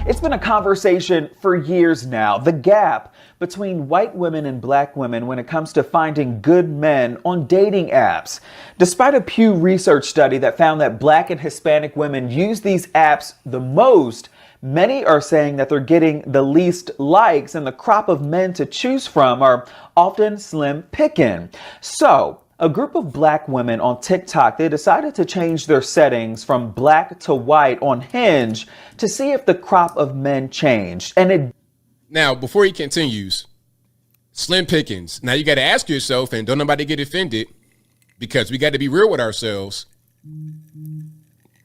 It's been a conversation for years now. The gap between white women and black women when it comes to finding good men on dating apps. Despite a Pew Research study that found that black and Hispanic women use these apps the most, many are saying that they're getting the least likes, and the crop of men to choose from are often slim picking. So, a group of black women on TikTok, they decided to change their settings from black to white on Hinge to see if the crop of men changed. And it. Now, before he continues, slim pickings. Now, you got to ask yourself, and don't nobody get offended, because we got to be real with ourselves.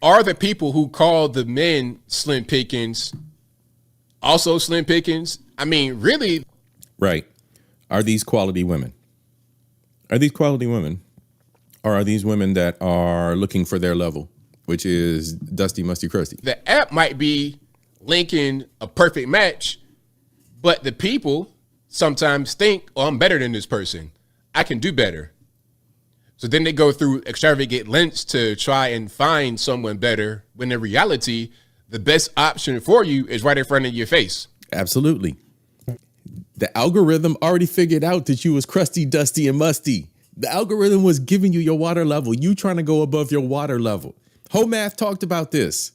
Are the people who call the men slim pickings also slim pickings? I mean, really? Right. Are these quality women? Are these quality women? Or are these women that are looking for their level, which is dusty, musty, crusty? The app might be linking a perfect match, but the people sometimes think, oh, I'm better than this person. I can do better. So then they go through extravagant lengths to try and find someone better, when in reality, the best option for you is right in front of your face. Absolutely. The algorithm already figured out that you was crusty, dusty, and musty. The algorithm was giving you your water level. You trying to go above your water level. Homath talked about this.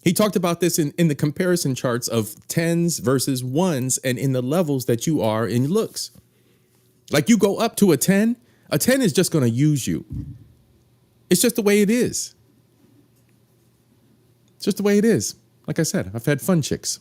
He talked about this in the comparison charts of 10s versus 1s and in the levels that you are in looks. Like, you go up to a 10 is just going to use you. It's just the way it is. It's just the way it is. Like I said, I've had fun chicks.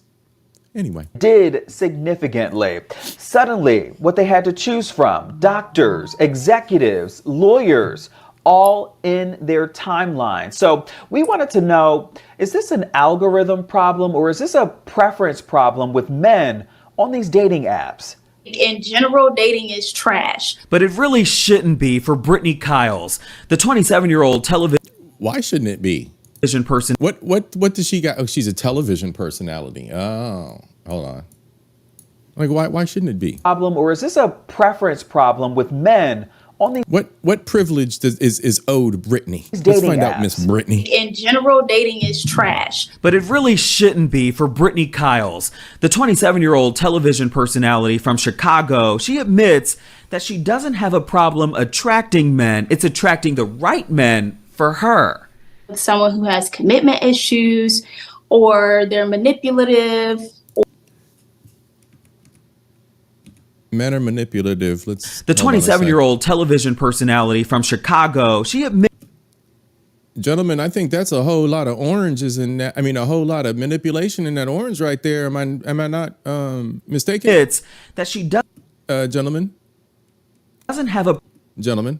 Anyway. Did significantly. Suddenly, what they had to choose from, doctors, executives, lawyers, all in their timeline. So we wanted to know, is this an algorithm problem or is this a preference problem with men on these dating apps? In general, dating is trash. But it really shouldn't be for Brittany Kiles, the 27-year-old television. Why shouldn't it be? Person. What does she got? Oh, she's a television personality. Oh, hold on. Like, why shouldn't it be? Problem, or is this a preference problem with men on the. What privilege is owed Brittany? Let's find out, Miss Brittany. In general, dating is trash. But it really shouldn't be for Brittany Kiles, the 27-year-old television personality from Chicago. She admits that she doesn't have a problem attracting men. It's attracting the right men for her. Someone who has commitment issues, or they're manipulative. Men are manipulative. The 27-year-old television personality from Chicago, she admitted. Gentlemen, I think that's a whole lot of oranges in that. I mean, a whole lot of manipulation in that orange right there. Am I not mistaken? It's that she does. Gentlemen. Doesn't have a. Gentlemen.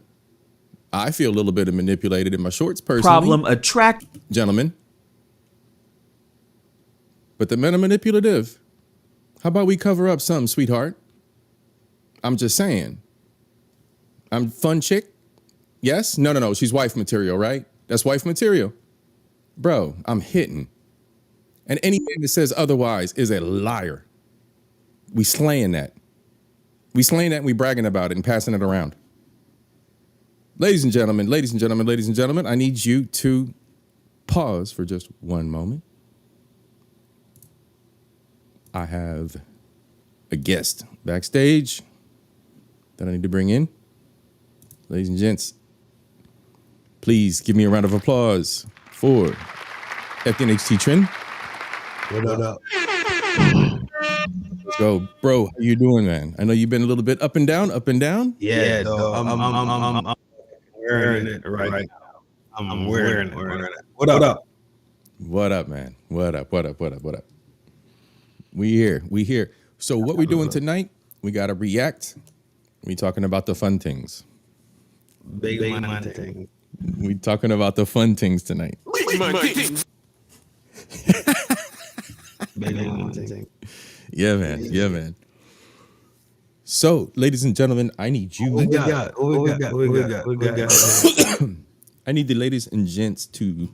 I feel a little bit manipulated in my shorts personally. Problem attract. Gentlemen. But the men are manipulative. How about we cover up some, sweetheart? I'm just saying. I'm fun chick. Yes? No. She's wife material, right? That's wife material. Bro, I'm hitting. And any man that says otherwise is a liar. We slaying that. We slaying that and we bragging about it and passing it around. Ladies and gentlemen, I need you to pause for just one moment. I have a guest backstage that I need to bring in. Ladies and gents, please give me a round of applause for FNHT Trend. What up? Let's go. Bro, how you doing, man? I know you've been a little bit up and down. Yeah, I'm wearing it right now. I'm wearing it. What up? What up, man? What up? We here. So what we doing tonight? We got to react. We talking about the fun things. Big money thing. We talking about the fun things tonight. Big money thing. Yeah, man. So, ladies and gentlemen, I need you. We got. I need the ladies and gents to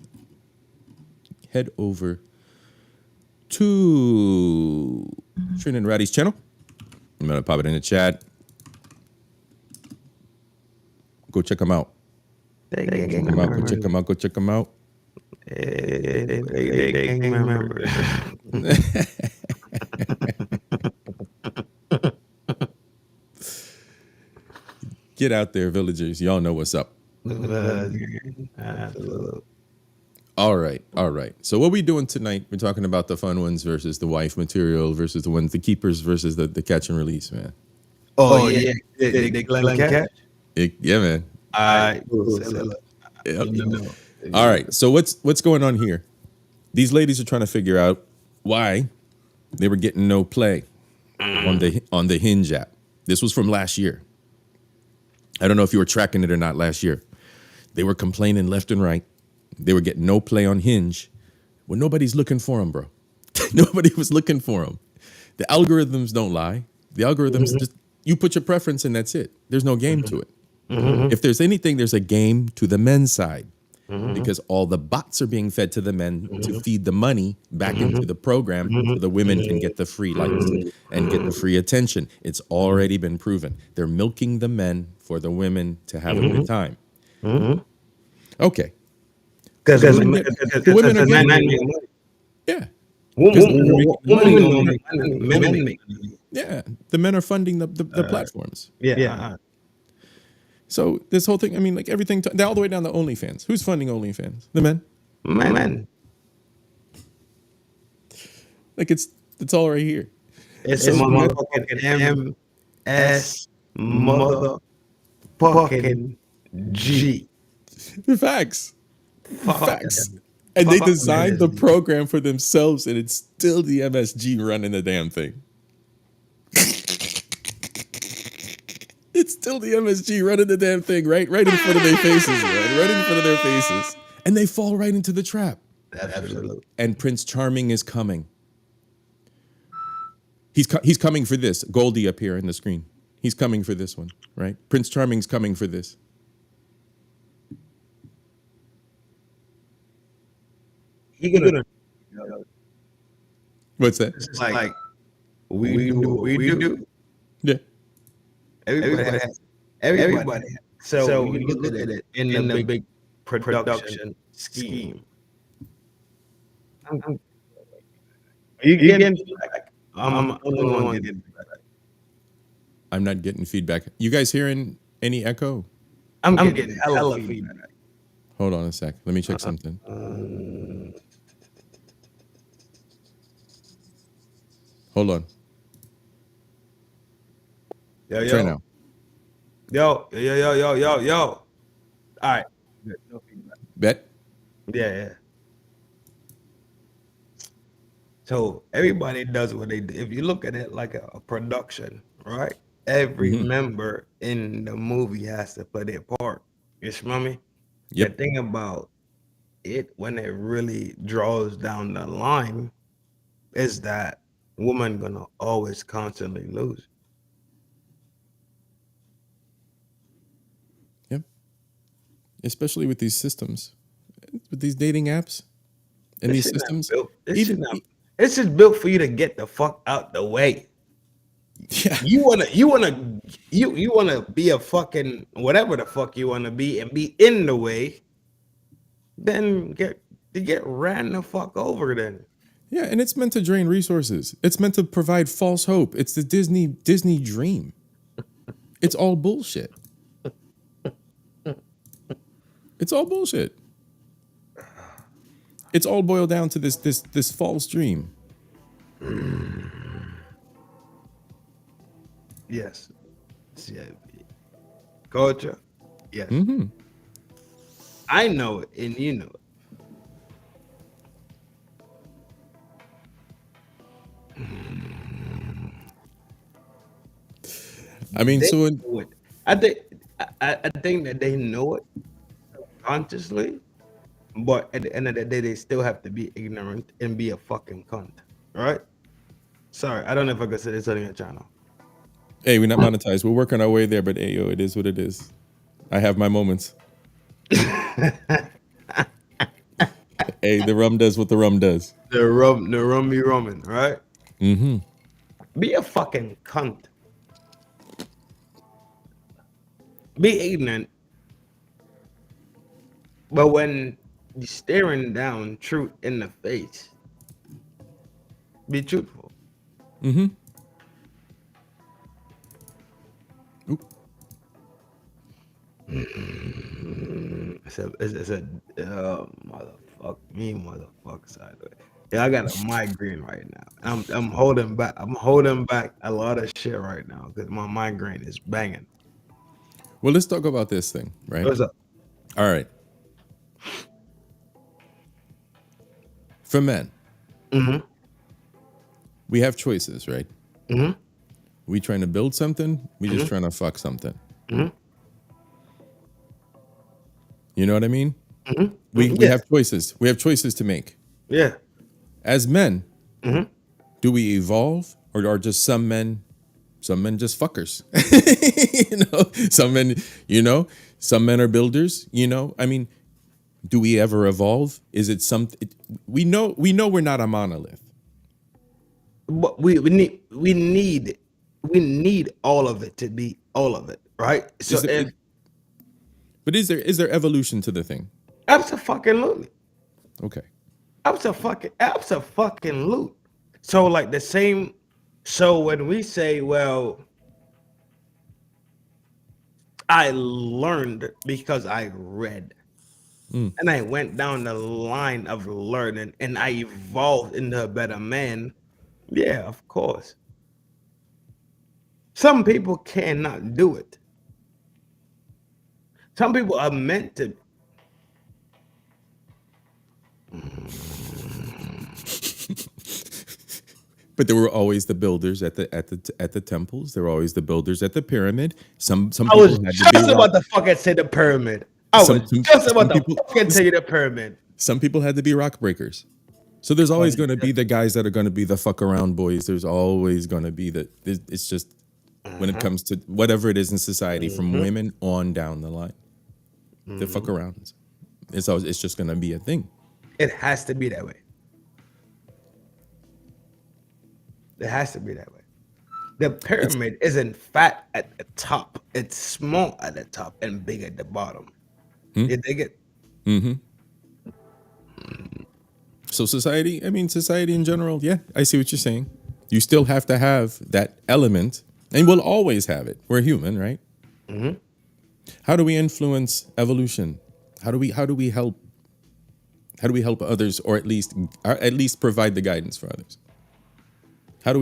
head over to Trin and Ratty's channel. I'm gonna pop it in the chat. Go check them out. Go check them out. Get out there, villagers. Y'all know what's up. All right. So what we doing tonight? We're talking about the fun ones versus the wife material versus the ones, the keepers versus the catch and release, man. Oh yeah. They catch? Yeah, man. Yep. All right. So what's going on here? These ladies are trying to figure out why they were getting no play on the Hinge app. This was from last year. I don't know if you were tracking it or not last year. They were complaining left and right. They were getting no play on Hinge. Well, nobody's looking for them, bro. Nobody was looking for them. The algorithms don't lie. The algorithms just, you put your preference and that's it. There's no game to it. If there's anything, there's a game to the men's side. Because all the bots are being fed to the men to feed the money back into the program so the women can get the free likes and get the free attention. It's already been proven. They're milking the men for the women to have a good time. Okay. Because the women are getting, yeah. Yeah, the men are funding the platforms. Yeah. So this whole thing, I mean, like everything, all the way down to OnlyFans. Who's funding OnlyFans? The men. Men. Like it's all right here. It's a motherfucking MS motherfucking G. Facts. And they designed the program for themselves, and it's still the MSG running the damn thing. It's still the MSG running the damn thing, right in front of their faces, man. Right in front of their faces. And they fall right into the trap. Absolutely. And Prince Charming is coming. He's coming for this. Goldie up here in the screen. He's coming for this one, right? Prince Charming's coming for this. What's that? It's like we do. Yeah. Everybody. So we look at it in the big production scheme. Are you getting feedback? I'm the one getting feedback. I'm not getting feedback. You guys hearing any echo? I'm getting hella feedback. Hold on a sec. Let me check something. Hold on. Yo, Try yo. now. Yo, yo, yo, yo, yo, yo. All right. Good. No feedback. Bet. Yeah, yeah. So everybody does what they do. If you look at it like a production, right? Every Mm-hmm. member in the movie has to play their part. You smell me? The Yep. thing about it, when it really draws down the line, is that woman gonna always constantly lose. Yep. Especially with these systems, with these dating apps and This these shit not systems. built. This shit Even not. It's just built for you to get the fuck out the way. yeah. You wanna be a fucking whatever the fuck you wanna be and be in the way, then get ran the fuck over then. Yeah, and it's meant to drain resources. It's meant to provide false hope. It's the Disney dream. It's all bullshit. It's all bullshit. It's all boiled down to this false dream. Yes. C.I.P. Culture. Yes. Mm-hmm. I know it and you know it. I mean, They so know it. I think that they know it consciously, but at the end of the day, they still have to be ignorant and be a fucking cunt. Right? Sorry, I don't know if I could say this on your channel. hey, we're not monetized. We're working our way there, but hey, yo, it is what it is. I have my moments. Hey, the rum does what the rum does. The rum be rumming, right? Mm-hmm. Be a fucking cunt. Be ignorant. But when you're staring down truth in the face, be truthful. Mm-hmm. It's a motherfucker sideways. Yeah, I got a migraine right now. I'm holding back. I'm holding back a lot of shit right now because my migraine is banging. Well, let's talk about this thing, right? What's up? All right. For men, we have choices, right? We trying to build something. We just trying to fuck something. You know what I mean? We have choices. We have choices to make. Yeah. As men, do we evolve, or are just some men just fuckers? Some men are builders. I mean, do we ever evolve? Is it something we know we're not a monolith. But we need all of it to be all of it, right? So But is there evolution to the thing? Absolutely. Okay. Absolutely. So like the same. So when we say, well, I learned because I read, and I went down the line of learning, and I evolved into a better man. Yeah, of course. Some people cannot do it. Some people are meant to. But there were always the builders at the temples. There were always the builders at the pyramid. Some I people was had just to be about to fucking say the pyramid. I was just about to fucking say the pyramid. Some people had to be rock breakers. So there's always going to be the guys that are going to be the fuck around boys. There's always going to be it's just when it comes to whatever it is in society, from women on down the line, the fuck arounds. It's just going to be a thing. It has to be that way. It has to be that way. The pyramid isn't fat at the top. It's small at the top and big at the bottom. You dig it? So society in general, yeah, I see what you're saying. You still have to have that element, and we'll always have it. We're human, right? How do we influence evolution? How do we help others, or at least provide the guidance for others? How do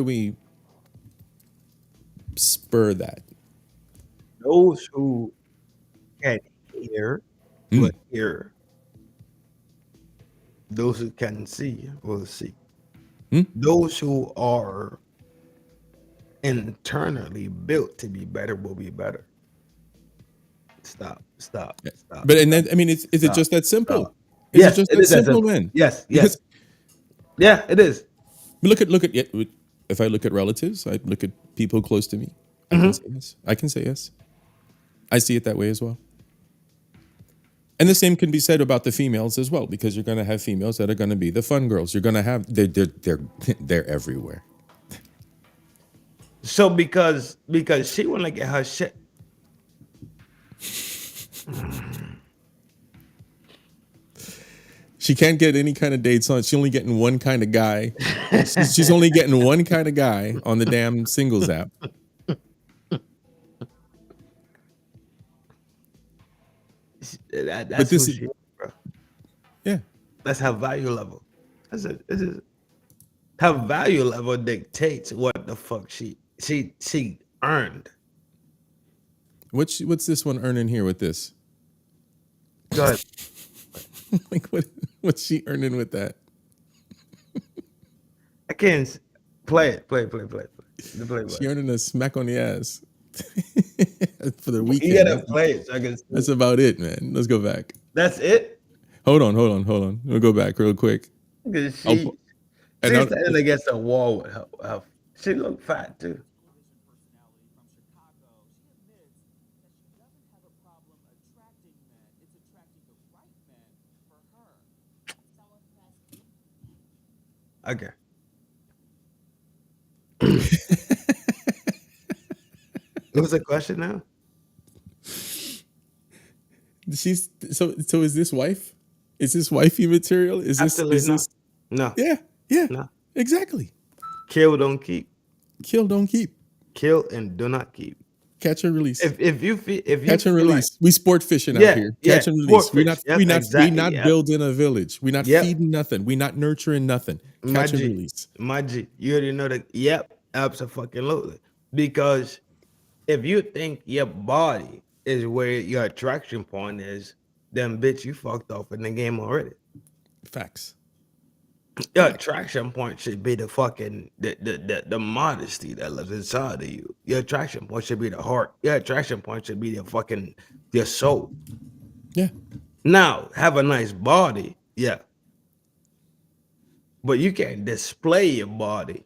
we spur that? Those who can hear will hear. Those who can see will see. Those who are internally built to be better will be better. Stop. But and then I mean, is it just that simple? Stop. Is Yes, it just it that is that simple, simple. man? Yes. Because Yeah, it is. look at if I look at relatives, I look at people close to me. I can say yes. I can say yes. I see it that way as well. And the same can be said about the females as well, because you're going to have females that are going to be the fun girls. You're going to have they're everywhere. So because she wanna get her shit. She can't get any kind of dates on. She's only getting one kind of guy. She's only getting one kind of guy on the damn singles app. That's this who is- she is, bro. Yeah. That's her value level. Her value level dictates what the fuck she earned. What's this one earning here with this? Go ahead. Like what's she earning with that? I can't play it. Play. She earning a smack on the ass for the weekend. You gotta play it so I can see. That's about it, man. Let's go back. That's it? Hold on. We'll go back real quick. Because she's standing against a wall with her. She look fat too. Okay. What's the question now? She's so is this wife? Is this wifey material? Is this Absolutely not. No. Yeah. No. Exactly. Kill, don't keep. Kill, don't keep. Kill and do not keep. Catch and release. If you catch and release. Like, we sport fishing out here. Catch and release. We not building a village. We not feeding nothing. We not nurturing nothing. Catch and release. My G, you already know that. Yep, absolutely. Because if you think your body is where your attraction point is, then bitch, you fucked off in the game already. Facts. Your attraction point should be the fucking the modesty that lives inside of you. Your attraction point should be the heart. Your attraction point should be your soul. Yeah. Now, have a nice body, yeah. But you can't display your body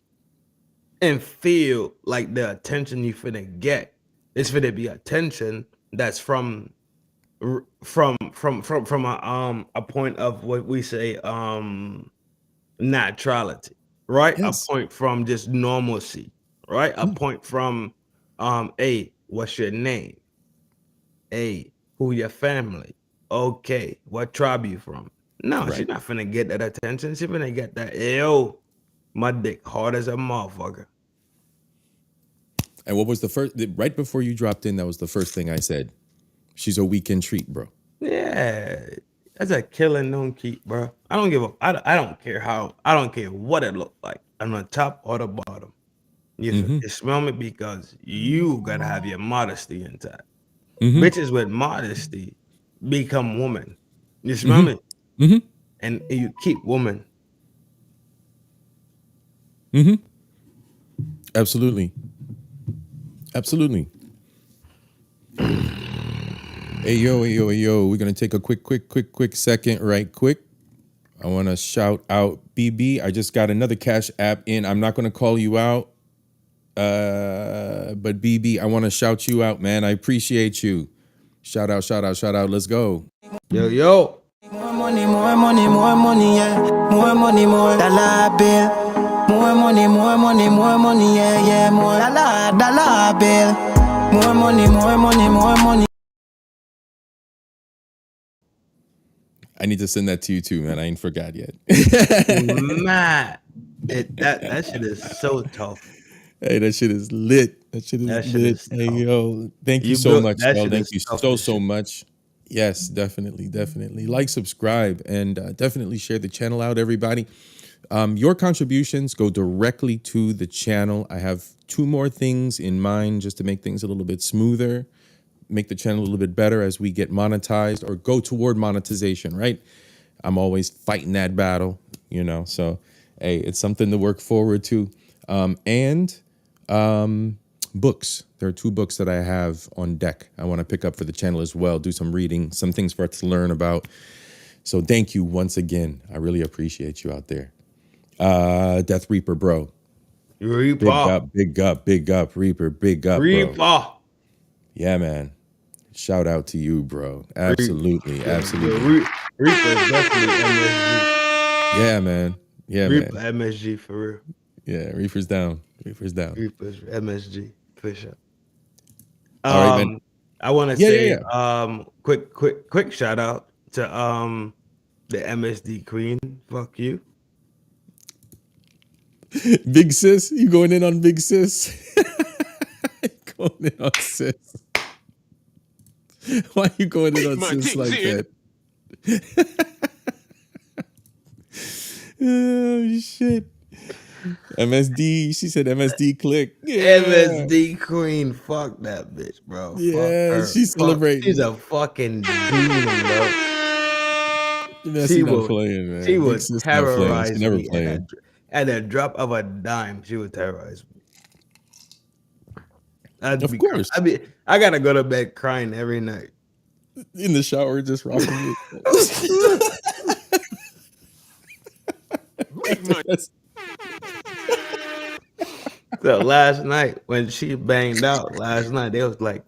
and feel like the attention you finna get is finna be attention that's from a point of what we say naturality, right? Yes. A point from just normalcy, right? A point from A, what's your name? A, who your family? Okay, what tribe you from? No, she's not finna get that attention. She finna get that, yo, my dick hard as a motherfucker. And what was the first, right before you dropped in, that was the first thing I said. She's a weekend treat, bro. Yeah, that's a killing don't keep, bro. I don't give a, I don't care what it looked like, on the top or the bottom. You smell me because you gotta have your modesty intact. Bitches with modesty become woman. You smell me? And you keep woman. Absolutely. Hey yo, we're gonna take a quick second, right quick. I want to shout out BB. I just got another Cash App in. I'm not gonna call you out, but BB, I want to shout you out, man. I appreciate you. Shout out. Let's go. Yo. More money, yeah. More money, more dollar bill. More money, yeah. More dollar bill. More money. I need to send that to you too, man. I ain't forgot yet. Man, that shit is so tough. Hey, that shit is lit. That shit is lit. Hey, yo, thank you so much, bro. Thank you so much. Yes, definitely. Like, subscribe, and definitely share the channel out, everybody. Your contributions go directly to the channel. I have 2 more things in mind just to make things a little bit smoother, make the channel a little bit better as we get monetized or go toward monetization, right? I'm always fighting that battle, you know, so hey, it's something to work forward to. And books. There are 2 books that I have on deck. I want to pick up for the channel as well, do some reading, some things for us to learn about. So thank you once again. I really appreciate you out there. Death Reaper, bro. Reaper. Big up, Reaper, big up, Reaper. bro. Yeah, man. Shout out to you, bro. Absolutely, absolutely. Reaper's definitely MSG. Yeah, man. Yeah, Reaper man. MSG for real. Yeah, Reaper's down. Reaper's down. Reaper's MSG for sure. All right, man. I want to say quick shout out to the MSD queen. Fuck you. Big sis, you going in on big sis? Going in on sis. Why are you going in on sis like that? Oh shit. MSD, she said MSD click. Yeah. MSD queen, fuck that bitch, bro. Yeah, she's celebrating. She's a fucking demon, bro. She not playing, man. She would terrorize never me playing. at a drop of a dime. She would terrorize me. Of course. I gotta go to bed crying every night. In the shower, just rocking it. So last night when she banged out, they was like,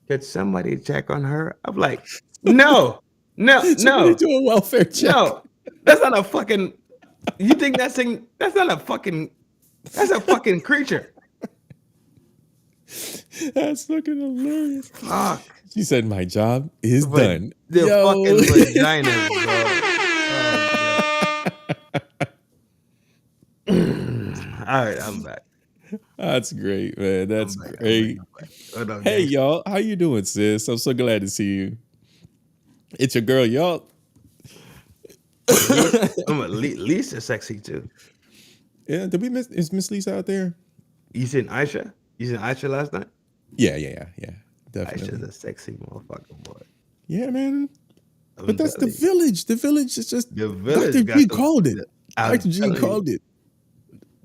"Could somebody check on her?" I'm like, "No, no." Do a welfare check. No, that's not a fucking. You think that's not a fucking. That's a fucking creature. That's fucking hilarious. Fuck. She said, "My job is done." The fucking vaginas, bro. All right, I'm back. That's great, man. That's great. Hey, y'all. How you doing, sis? I'm so glad to see you. It's your girl, y'all. Lisa's sexy too. Yeah, did we miss? Is Miss Lisa out there? You seen Aisha? You seen Aisha last night? Yeah. Definitely. Aisha's a sexy motherfucker, boy. Yeah, man. But that's the village. The village is just. The village. Dr. G called it. Dr. G called it.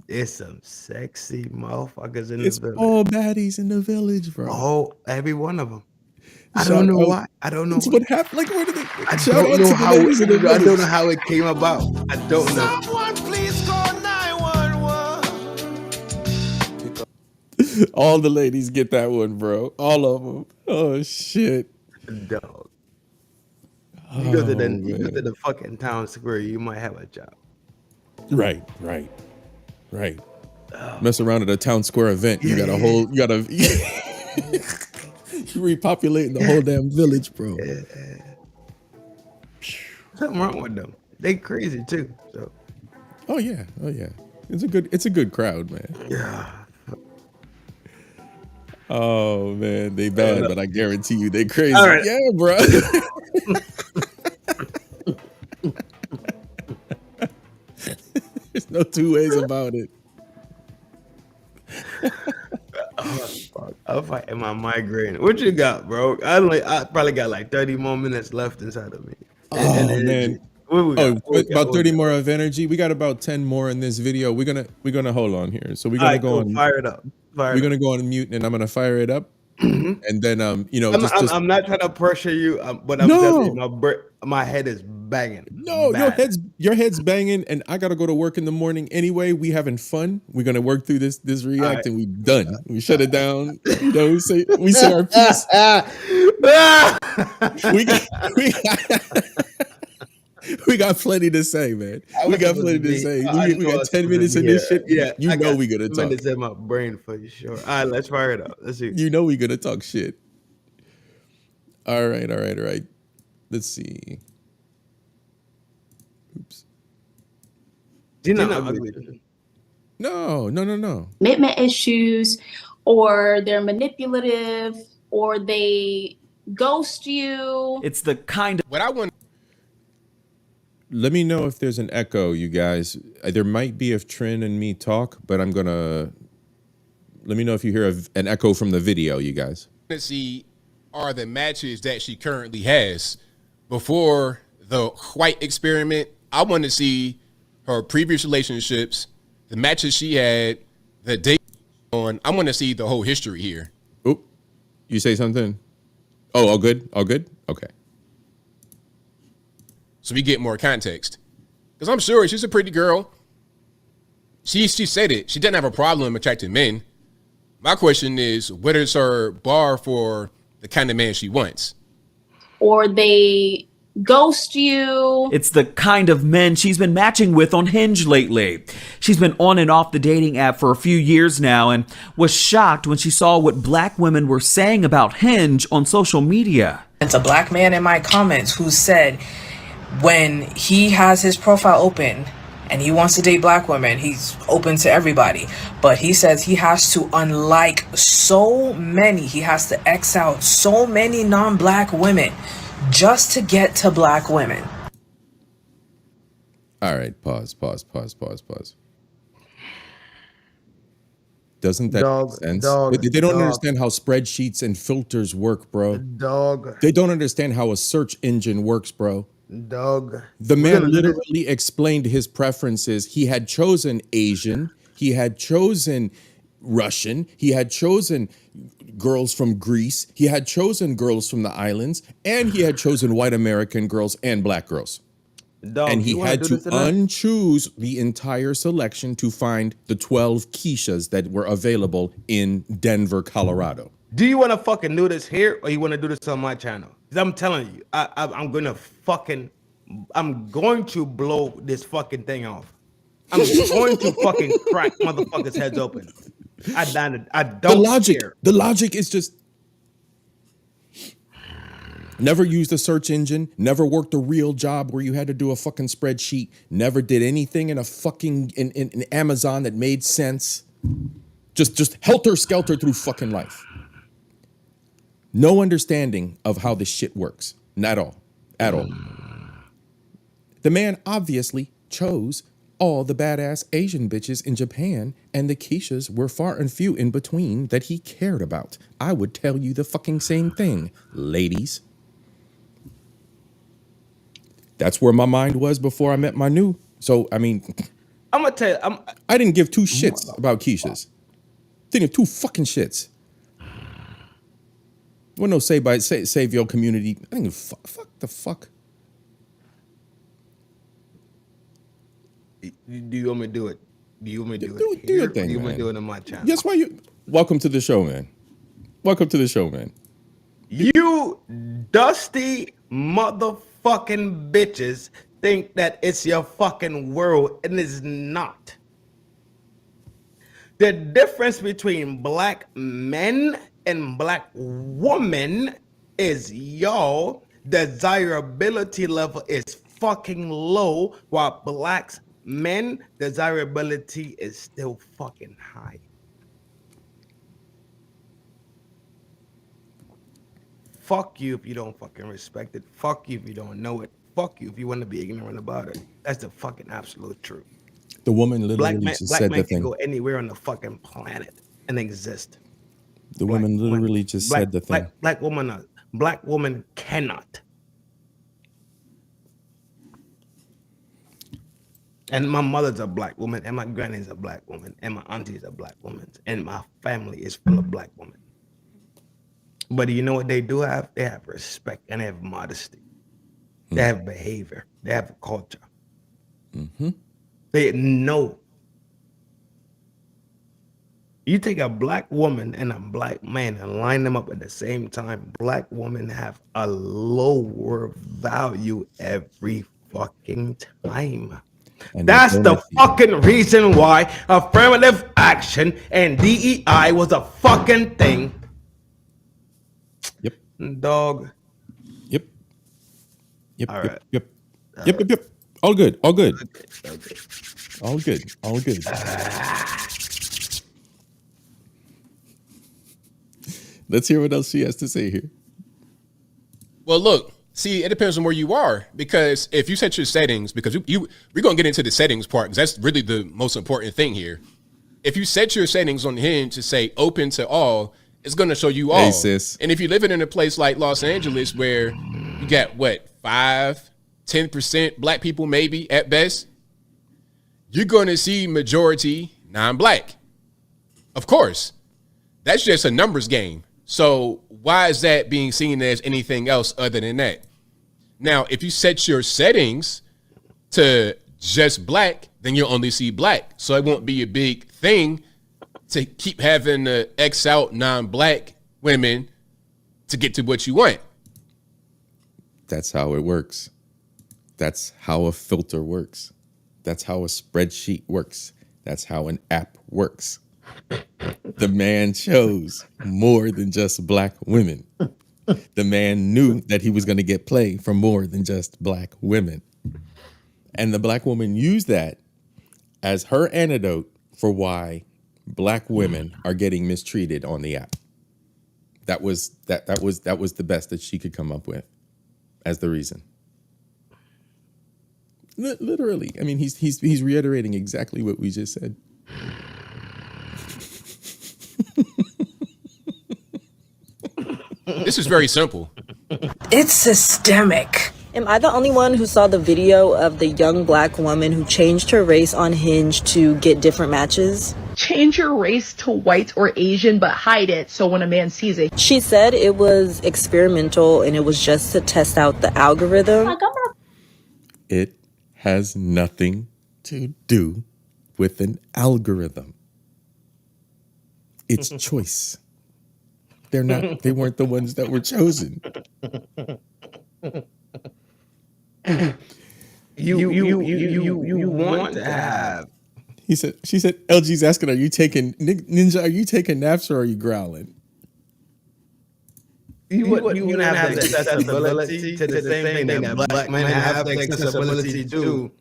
It's some sexy motherfuckers in It's the village. all baddies in the village, bro. Oh, every one of them. I don't know why. I don't know what happened. Like, where did they? I don't know how. I don't know how it came about. I don't know. Someone please call 911. All the ladies get that one, bro. All of them. Oh shit. Dog. You go to the fucking town square, you might have a job. Right. Mess around at a town square event. You got you repopulating the whole damn village, bro. Yeah. Something wrong with them. They crazy too. So. Oh yeah. It's a good crowd, man. Yeah. Oh man, they bad, but I guarantee you they crazy. All right. Yeah, bro. There's no 2 ways about it. Oh, fuck. I'm fighting my migraine. What you got, bro? I probably got like 30 more minutes left inside of me. Oh man. About 30 more of energy. We got about 10 more in this video. We're gonna hold on here. So we're gonna go on. Fire it up. We're gonna go on mute, and I'm gonna fire it up. And then I'm not trying to pressure you, but I'm telling you, my head is banging. No, your head's banging, and I gotta go to work in the morning anyway. We having fun. We're gonna work through this react, and we done. We shut it down. You know, we say our piece. We got plenty to say, man. We got plenty to say. We got 10 minutes in this shit. Yeah, you know we gonna talk. Minutes in my brain for sure. All right, let's fire it up. Let's see. You know we gonna talk shit. All right. Let's see. Oops. You're not ugly. No. Commitment issues, or they're manipulative, or they ghost you. It's the kind of what I want. Let me know if there's an echo, you guys. There might be if Trin and me talk, but I'm gonna. Let me know if you hear an echo from the video, you guys. See, are the matches that she currently has before the white experiment. I want to see her previous relationships, the matches she had, the date on. I want to see the whole history here. Oop, you say something? Oh, all good? All good? Okay. So we get more context. Because I'm sure she's a pretty girl. She said it. She doesn't have a problem attracting men. My question is, what is her bar for the kind of man she wants? Or they ghost you. It's the kind of men she's been matching with on Hinge lately. She's been on and off the dating app for a few years now and was shocked when she saw what black women were saying about Hinge on social media. It's a black man in my comments who said when he has his profile open and he wants to date black women, he's open to everybody. But he says he has to unlike so many, he has to X out so many non-black women just to get to black women. All right, pause. Doesn't that make sense? They don't understand how spreadsheets and filters work, bro. They don't understand how a search engine works, bro. The man literally explained his preferences. He had chosen Asian. He had chosen Russian. He had chosen girls from Greece. He had chosen girls from the islands. And he had chosen white American girls and black girls. And he had to unchoose the entire selection to find the 12 Keishas that were available in Denver, Colorado. Do you want to fucking do this here or you want to do this on my channel? Because I'm telling you, I'm going to blow this fucking thing off. I'm going to fucking crack motherfuckers' heads open. I don't care. The logic is just never used a search engine, never worked a real job where you had to do a fucking spreadsheet, never did anything in a fucking in Amazon that made sense. Just helter-skelter through fucking life. No understanding of how this shit works. Not at all. The man obviously chose all the badass Asian bitches in Japan, and the Keishas were far and few in between that he cared about. I would tell you the fucking same thing, ladies. That's where my mind was before I met my new. So, I mean, I'm going to tell you. I didn't give two shits about Keishas. Didn't give two fucking shits. Well, no, save your community. I think fuck the fuck. Do you want me to do it? Do you want me to do it? Do your thing, you man. want me to do it on my channel? Guess why you? Welcome to the show, man. Welcome to the show, man. You dusty motherfucking bitches think that it's your fucking world, and it's not. The difference between black men and black women is y'all desirability level is fucking low, while blacks men desirability is still fucking high. Fuck you if you don't fucking respect it. Fuck you if you don't know it. Fuck you if you want to be ignorant about it. That's the fucking absolute truth. The woman literally Black said man the thing. can go anywhere on the fucking planet and exist. The woman literally just said the thing. Black woman cannot. And my mother's a black woman, and my granny's a black woman, and my auntie's a black woman, and my family is full of black women. But you know what they do have? They have respect and they have modesty. They have behavior. They have culture. Mm-hmm. They know. You take a black woman and a black man and line them up at the same time. Black women have a lower value every fucking time. And that's the fucking reason why affirmative action and DEI was a fucking thing. Yep. Dog. Yep. All right. Yep. All good. All good. All good. All good. Let's hear what else she has to say here. Well, look, See, it depends on where you are, because if you set your settings, because we're gonna get into the settings part, because that's really the most important thing here. If you set your settings on Hinge to say open to all, it's gonna show you all. Hey, sis. And if you're living in a place like Los Angeles where you got what 5-10% black people maybe at best, you're gonna see majority non-black. Of course, that's just a numbers game. So why is that being seen as anything else other than that? Now, if you set your settings to just black, then you'll only see black. So it won't be a big thing to keep having to X out non-black women to get to what you want. That's how it works. That's how a filter works. That's how a spreadsheet works. That's how an app works. The man chose more than just black women. The man knew that he was going to get play from more than just black women. And the black woman used that as her antidote for why black women are getting mistreated on the app. That was the best that she could come up with as the reason. Literally. I mean, he's reiterating exactly what we just said. This is very simple. It's systemic. Am I the only one who saw the video of the young black woman who changed her race on Hinge to get different matches? Change your race to white or Asian, but hide it so when a man sees it. She said it was experimental and it was just to test out the algorithm. It has nothing to do with an algorithm. It's choice. They weren't the ones that were chosen. You want to have. She said, LG's asking, are you taking Ninja, are you taking naps or are you growling? You want to have the accessibility to the same thing that black men have the accessibility to,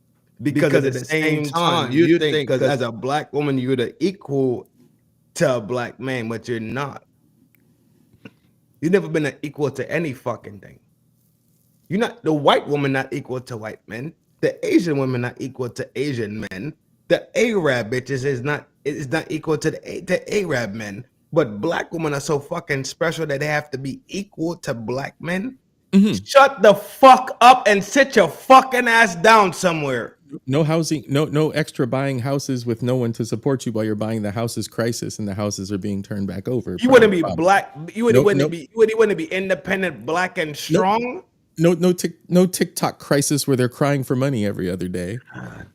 because at the same time, you think because as a black woman, you're the equal to a black man, but you're not. You've never been an equal to any fucking thing. You're not the white woman not equal to white men. The Asian woman not equal to Asian men. The Arab bitches is not equal to the Arab men. But black women are so fucking special that they have to be equal to black men. Mm-hmm. Shut the fuck up and sit your fucking ass down somewhere. No housing, no extra buying houses with no one to support you while you're buying the houses crisis and the houses are being turned back over. You wouldn't be black. You wouldn't be independent, black and strong. No TikTok crisis where they're crying for money every other day.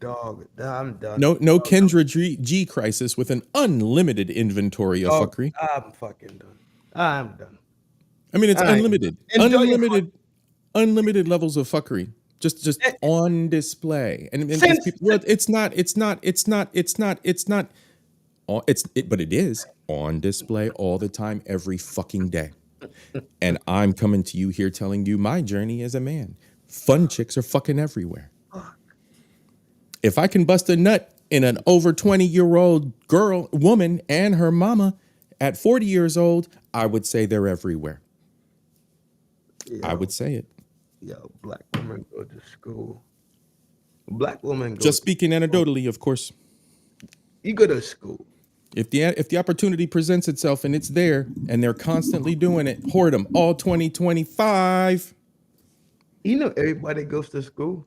Dog, I'm done. No Kendra G crisis with an unlimited inventory of fuckery. I'm fucking done. I'm done. I mean, it's unlimited levels of fuckery. Just on display, and people, well, but it is on display all the time, every fucking day. And I'm coming to you here telling you my journey as a man. Fun chicks are fucking everywhere. If I can bust a nut in an over 20-year-old woman and her mama at 40 years old, I would say they're everywhere. I would say it. Yo, black women go to school. Black women go just speaking anecdotally, of course. You go to school. If the opportunity presents itself and it's there and they're constantly doing it, hoard them all 2025. You know everybody goes to school.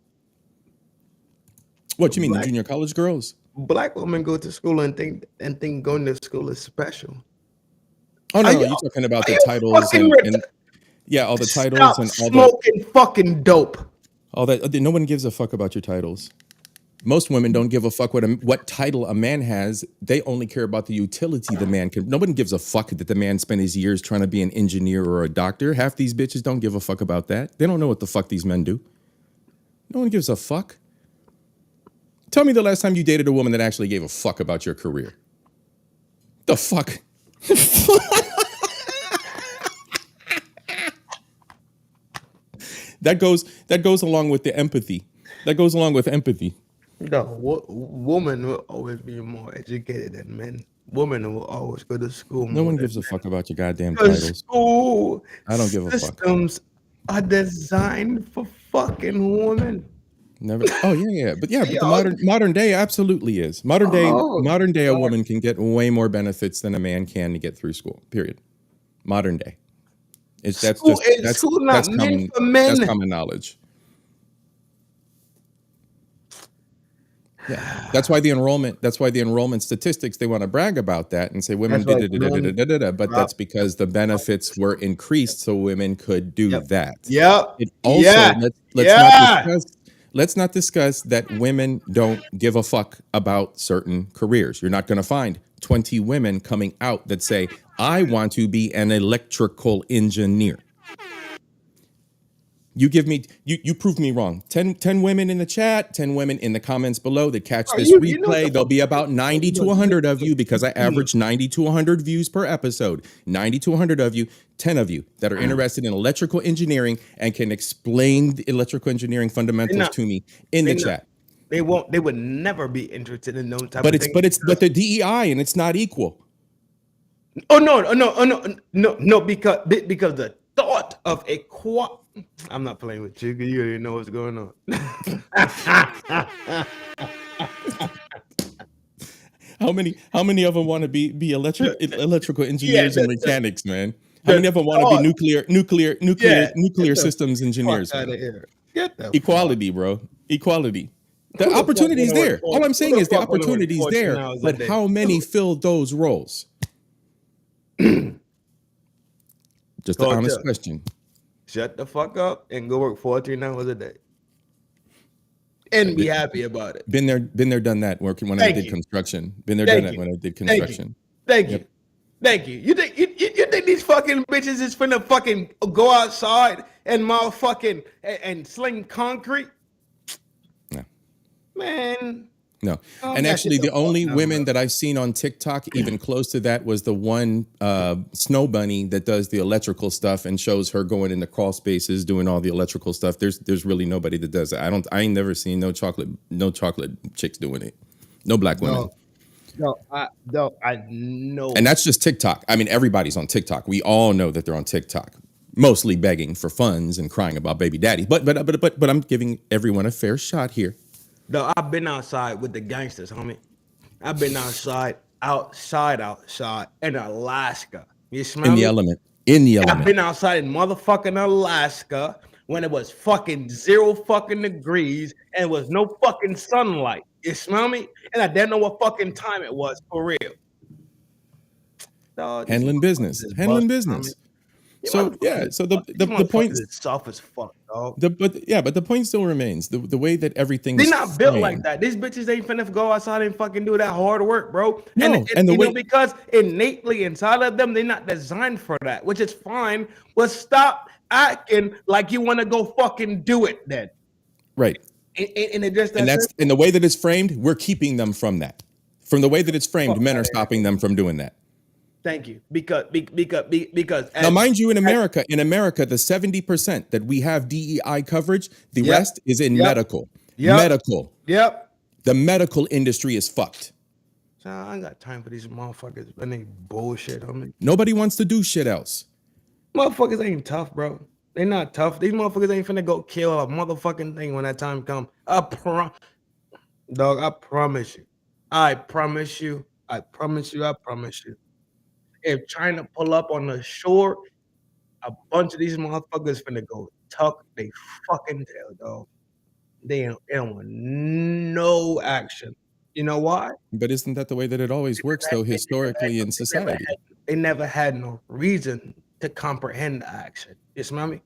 What you mean, the junior college girls? Black women go to school and think going to school is special. Oh no, you're talking about the titles and yeah, all the titles and all smoking fucking dope. All that. No one gives a fuck about your titles. Most women don't give a fuck what title a man has. They only care about the utility the man can. No one gives a fuck that the man spent his years trying to be an engineer or a doctor. Half these bitches don't give a fuck about that. They don't know what the fuck these men do. No one gives a fuck. Tell me the last time you dated a woman that actually gave a fuck about your career. The fuck? That goes along with the empathy. That goes along with empathy. No, women will always be more educated than men. Women will always go to school. No one gives a fuck about your goddamn titles. School. I don't give a fuck. are designed for fucking women. Never. Oh yeah. But yeah, They but the are. modern day absolutely is. Modern Oh, day, a God. woman can get way more benefits than a man can to get through school. Period. Modern day. School not that's meant common for men. that's common knowledge. Yeah, that's why the enrollment statistics, they want to brag about that and say women That's did why men it, but drop. that's because the benefits were increased so women could do that. Yep. It also, Yeah. Yeah. let's not discuss that women don't give a fuck about certain careers. You're not going to find 20 women coming out that say, I want to be an electrical engineer. You give me, you prove me wrong. 10 women in the chat, 10 women in the comments below that catch Oh, this you know what replay. the There'll fuck? be about 90 to 100 of you because I average 90 to 100 views per episode. 90 to 100 of you, 10 of you that are interested in electrical engineering and can explain the electrical engineering fundamentals to me in the chat. They won't. They would never be interested in those type But of it's things. but the DEI and it's not equal. Oh no! Because the thought of I'm not playing with you. You already know what's going on. How many of them want to be electrical engineers and mechanics, man? How many of them want to be nuclear systems engineers? Out of here. Get the equality, bro. Equality. The opportunity is there. All I'm saying is the opportunity is there, but how many filled those roles? Just an honest question. Shut the fuck up and go work 14 hours a day. And be happy about it. Been there, done that. Working when I did construction. Been there, done that when I did construction. Thank you. You think these fucking bitches is finna fucking go outside and motherfucking and sling concrete? No. Man. No. And actually, the only women that I've seen on TikTok even close to that was the one snow bunny that does the electrical stuff and shows her going into crawl spaces doing all the electrical stuff. There's really nobody that does that. I ain't never seen no chocolate chicks doing it. No black women. I know. And that's just TikTok. I mean, everybody's on TikTok. We all know that they're on TikTok, mostly begging for funds and crying about baby daddy. But I'm giving everyone a fair shot here. No, I've been outside with the gangsters, homie. I've been outside in Alaska. You smell In me? the element. In the element. I've been outside in motherfucking Alaska when it was fucking 0 fucking degrees and was no fucking sunlight. You smell me? And I didn't know what fucking time it was for real. Dog, Handling business. So yeah, so the point is soft as fuck, dog. But the point still remains. The way that everything They're is not built like that. These bitches ain't finna go outside and fucking do that hard work, bro. No, and the you way, know, because innately inside of them, they're not designed for that, which is fine. But stop acting like you want to go fucking do it then. Right. And it just and that's in the way that it's framed. We're keeping them from that. From the way that it's framed, men are stopping them from doing that. Thank you. Because now, mind you, in America, the 70% that we have DEI coverage, the rest is in medical. Medical. Yep. The medical industry is fucked. So I ain't got time for these motherfuckers and they bullshit on me. Nobody wants to do shit else. Motherfuckers ain't tough, bro. They not tough. These motherfuckers ain't finna go kill a motherfucking thing when that time comes. Dog, I promise you. I promise you. If China pull up on the shore, a bunch of these motherfuckers finna go tuck they fucking tail, dog. They don't want no action. You know why? But isn't that the way that it always works, though, historically in society? They never had no reason to comprehend the action. You smell me?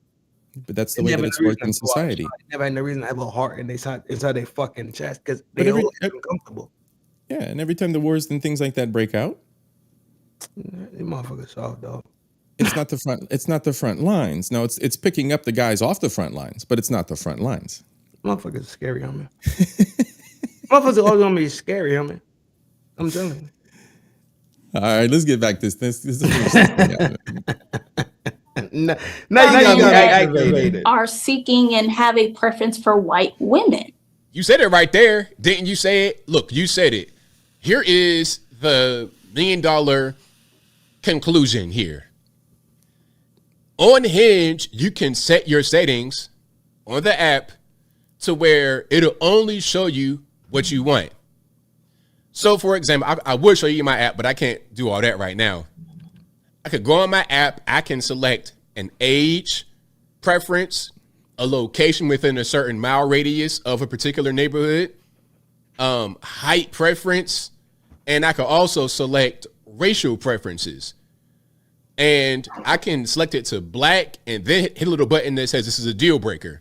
But that's the way that it's worked in society. They never had no reason to have a heart inside their fucking chest because they always uncomfortable. Yeah, and every time the wars and things like that break out, these motherfuckers soft, dog. It's not the front. It's not the front lines. No, it's picking up the guys off the front lines, but it's not the front lines. Motherfuckers scary on me. Motherfuckers always gonna be scary on me. I'm telling you. All right, let's get back to this. Are seeking and have a preference for white women. You said it right there. Didn't you say it? Look, you said it. Here is the $1 million conclusion here. On Hinge, you can set your settings on the app to where it'll only show you what you want. So, for example, I would show you my app, but I can't do all that right now. I could go on my app. I can select an age preference, a location within a certain mile radius of a particular neighborhood, height preference, and I could also select racial preferences. And I can select it to black and then hit a little button that says this is a deal breaker.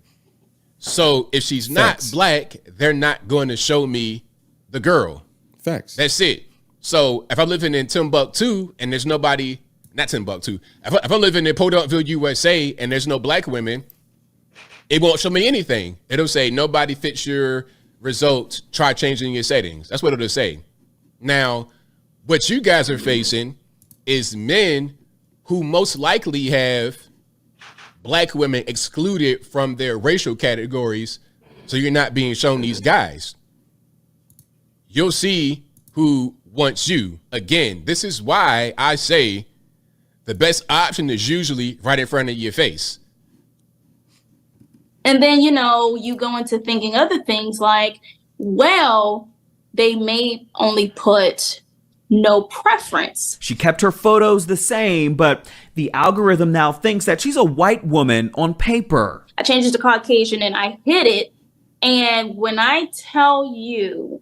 So if she's not black, they're not going to show me the girl. Facts. That's it. So if I'm living in Timbuktu and there's nobody, not Timbuktu, if I'm living in Poduntville, USA, and there's no black women, it won't show me anything. It'll say nobody fits your results. Try changing your settings. That's what it'll say. Now, what you guys are facing is men who most likely have black women excluded from their racial categories, so you're not being shown these guys. You'll see who wants you. Again, this is why I say the best option is usually right in front of your face. And then, you know, you go into thinking other things like, well, they may only put no preference. She kept her photos the same, but the algorithm now thinks that she's a white woman on paper. I changed it to Caucasian and I hit it. And when I tell you,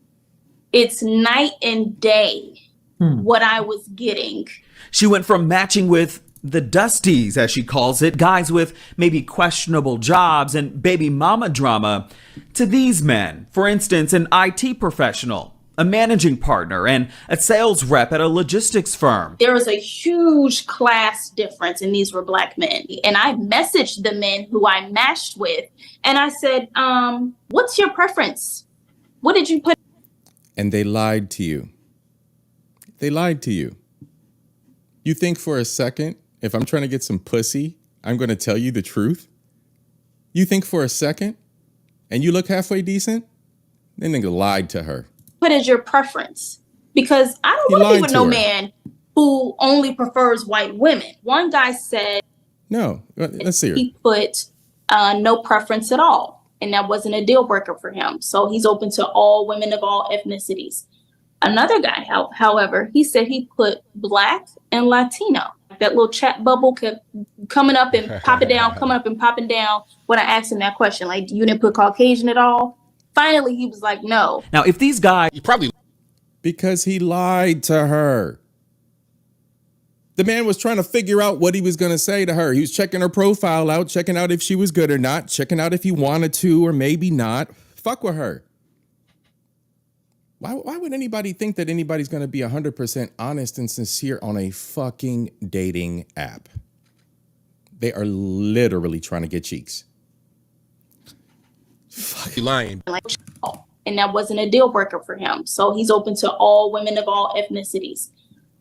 it's night and day what I was getting. She went from matching with the dusties, as she calls it, guys with maybe questionable jobs and baby mama drama, to these men. For instance, an IT professional, a managing partner, and a sales rep at a logistics firm. There was a huge class difference, and these were black men. And I messaged the men who I matched with, and I said, what's your preference? What did you put? And they lied to you. They lied to you. You think for a second, if I'm trying to get some pussy, I'm going to tell you the truth? You think for a second, and you look halfway decent? Then nigga lied to her. Put as your preference, because I don't want to be with no man who only prefers white women. One guy said, no, let's see her. He put no preference at all, and that wasn't a deal breaker for him. So he's open to all women of all ethnicities. Another guy, however, he said he put black and Latino. That little chat bubble kept coming up and popping down, coming up and popping down when I asked him that question, like, you didn't put Caucasian at all? Finally, he was like, no. Now, if these guys... You probably... Because he lied to her. The man was trying to figure out what he was going to say to her. He was checking her profile out, checking out if she was good or not, checking out if he wanted to or maybe not. Fuck with her. Why would anybody think that anybody's going to be 100% honest and sincere on a fucking dating app? They are literally trying to get cheeks. Fuck. You lying. And that wasn't a deal breaker for him. So he's open to all women of all ethnicities.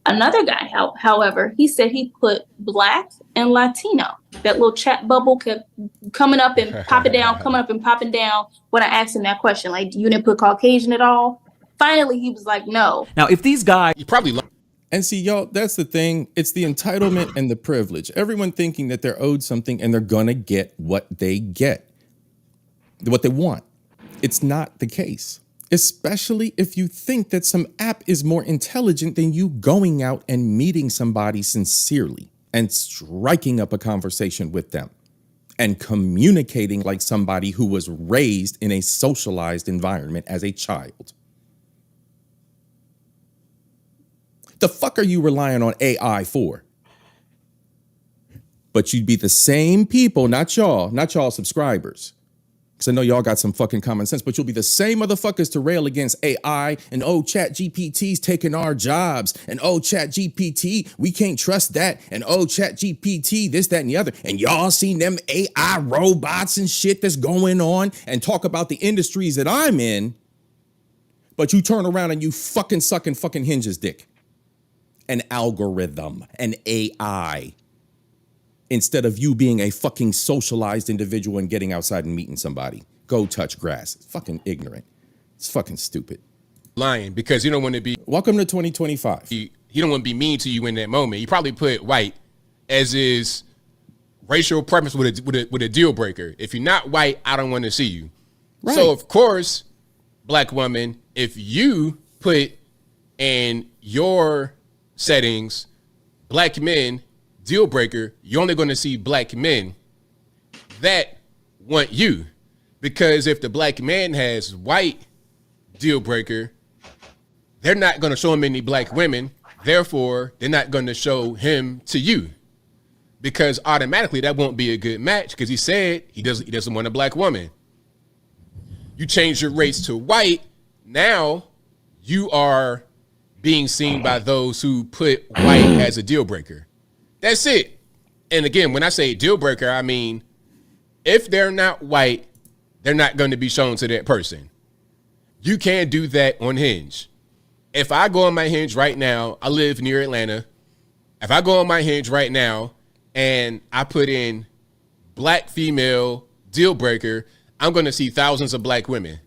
Another guy, however, he said he put black and Latino. That little chat bubble kept coming up and popping down, coming up and popping down when I asked him that question, like, you didn't put Caucasian at all? Finally, he was like, no. Now, if these guys... You probably... And see, y'all, that's the thing. It's the entitlement and the privilege. Everyone thinking that they're owed something and they're going to get what they get, what they want. It's not the case, especially if you think that some app is more intelligent than you going out and meeting somebody sincerely and striking up a conversation with them and communicating like somebody who was raised in a socialized environment as a child. The fuck are you relying on AI for? But you'd be the same people, not y'all subscribers. Because I know y'all got some fucking common sense, but you'll be the same motherfuckers to rail against AI and, oh, ChatGPT's taking our jobs. And, oh, ChatGPT, we can't trust that. And, oh, ChatGPT, this, that, and the other. And y'all seen them AI robots and shit that's going on and talk about the industries that I'm in. But you turn around and you fucking sucking fucking Hinge's dick. An algorithm, an AI, instead of you being a fucking socialized individual and getting outside and meeting somebody. Go touch grass. It's fucking ignorant. It's fucking stupid. Lying because you don't want to be... Welcome to 2025. You don't want to be mean to you in that moment. You probably put white, as is racial preference with a deal breaker. If you're not white, I don't want to see you. Right. So of course, black woman, if you put in your settings, black men, deal breaker, you're only going to see black men that want you. Because if the black man has white deal breaker, they're not going to show him any black women. Therefore, they're not going to show him to you. Because automatically that won't be a good match because he said he doesn't want a black woman. You change your race to white, now you are being seen by those who put white as a deal breaker. That's it. And again, when I say deal breaker, I mean, if they're not white, they're not going to be shown to that person. You can't do that on Hinge. If I go on my Hinge right now, I live near Atlanta. If I go on my Hinge right now and I put in black female deal breaker, I'm going to see thousands of black women.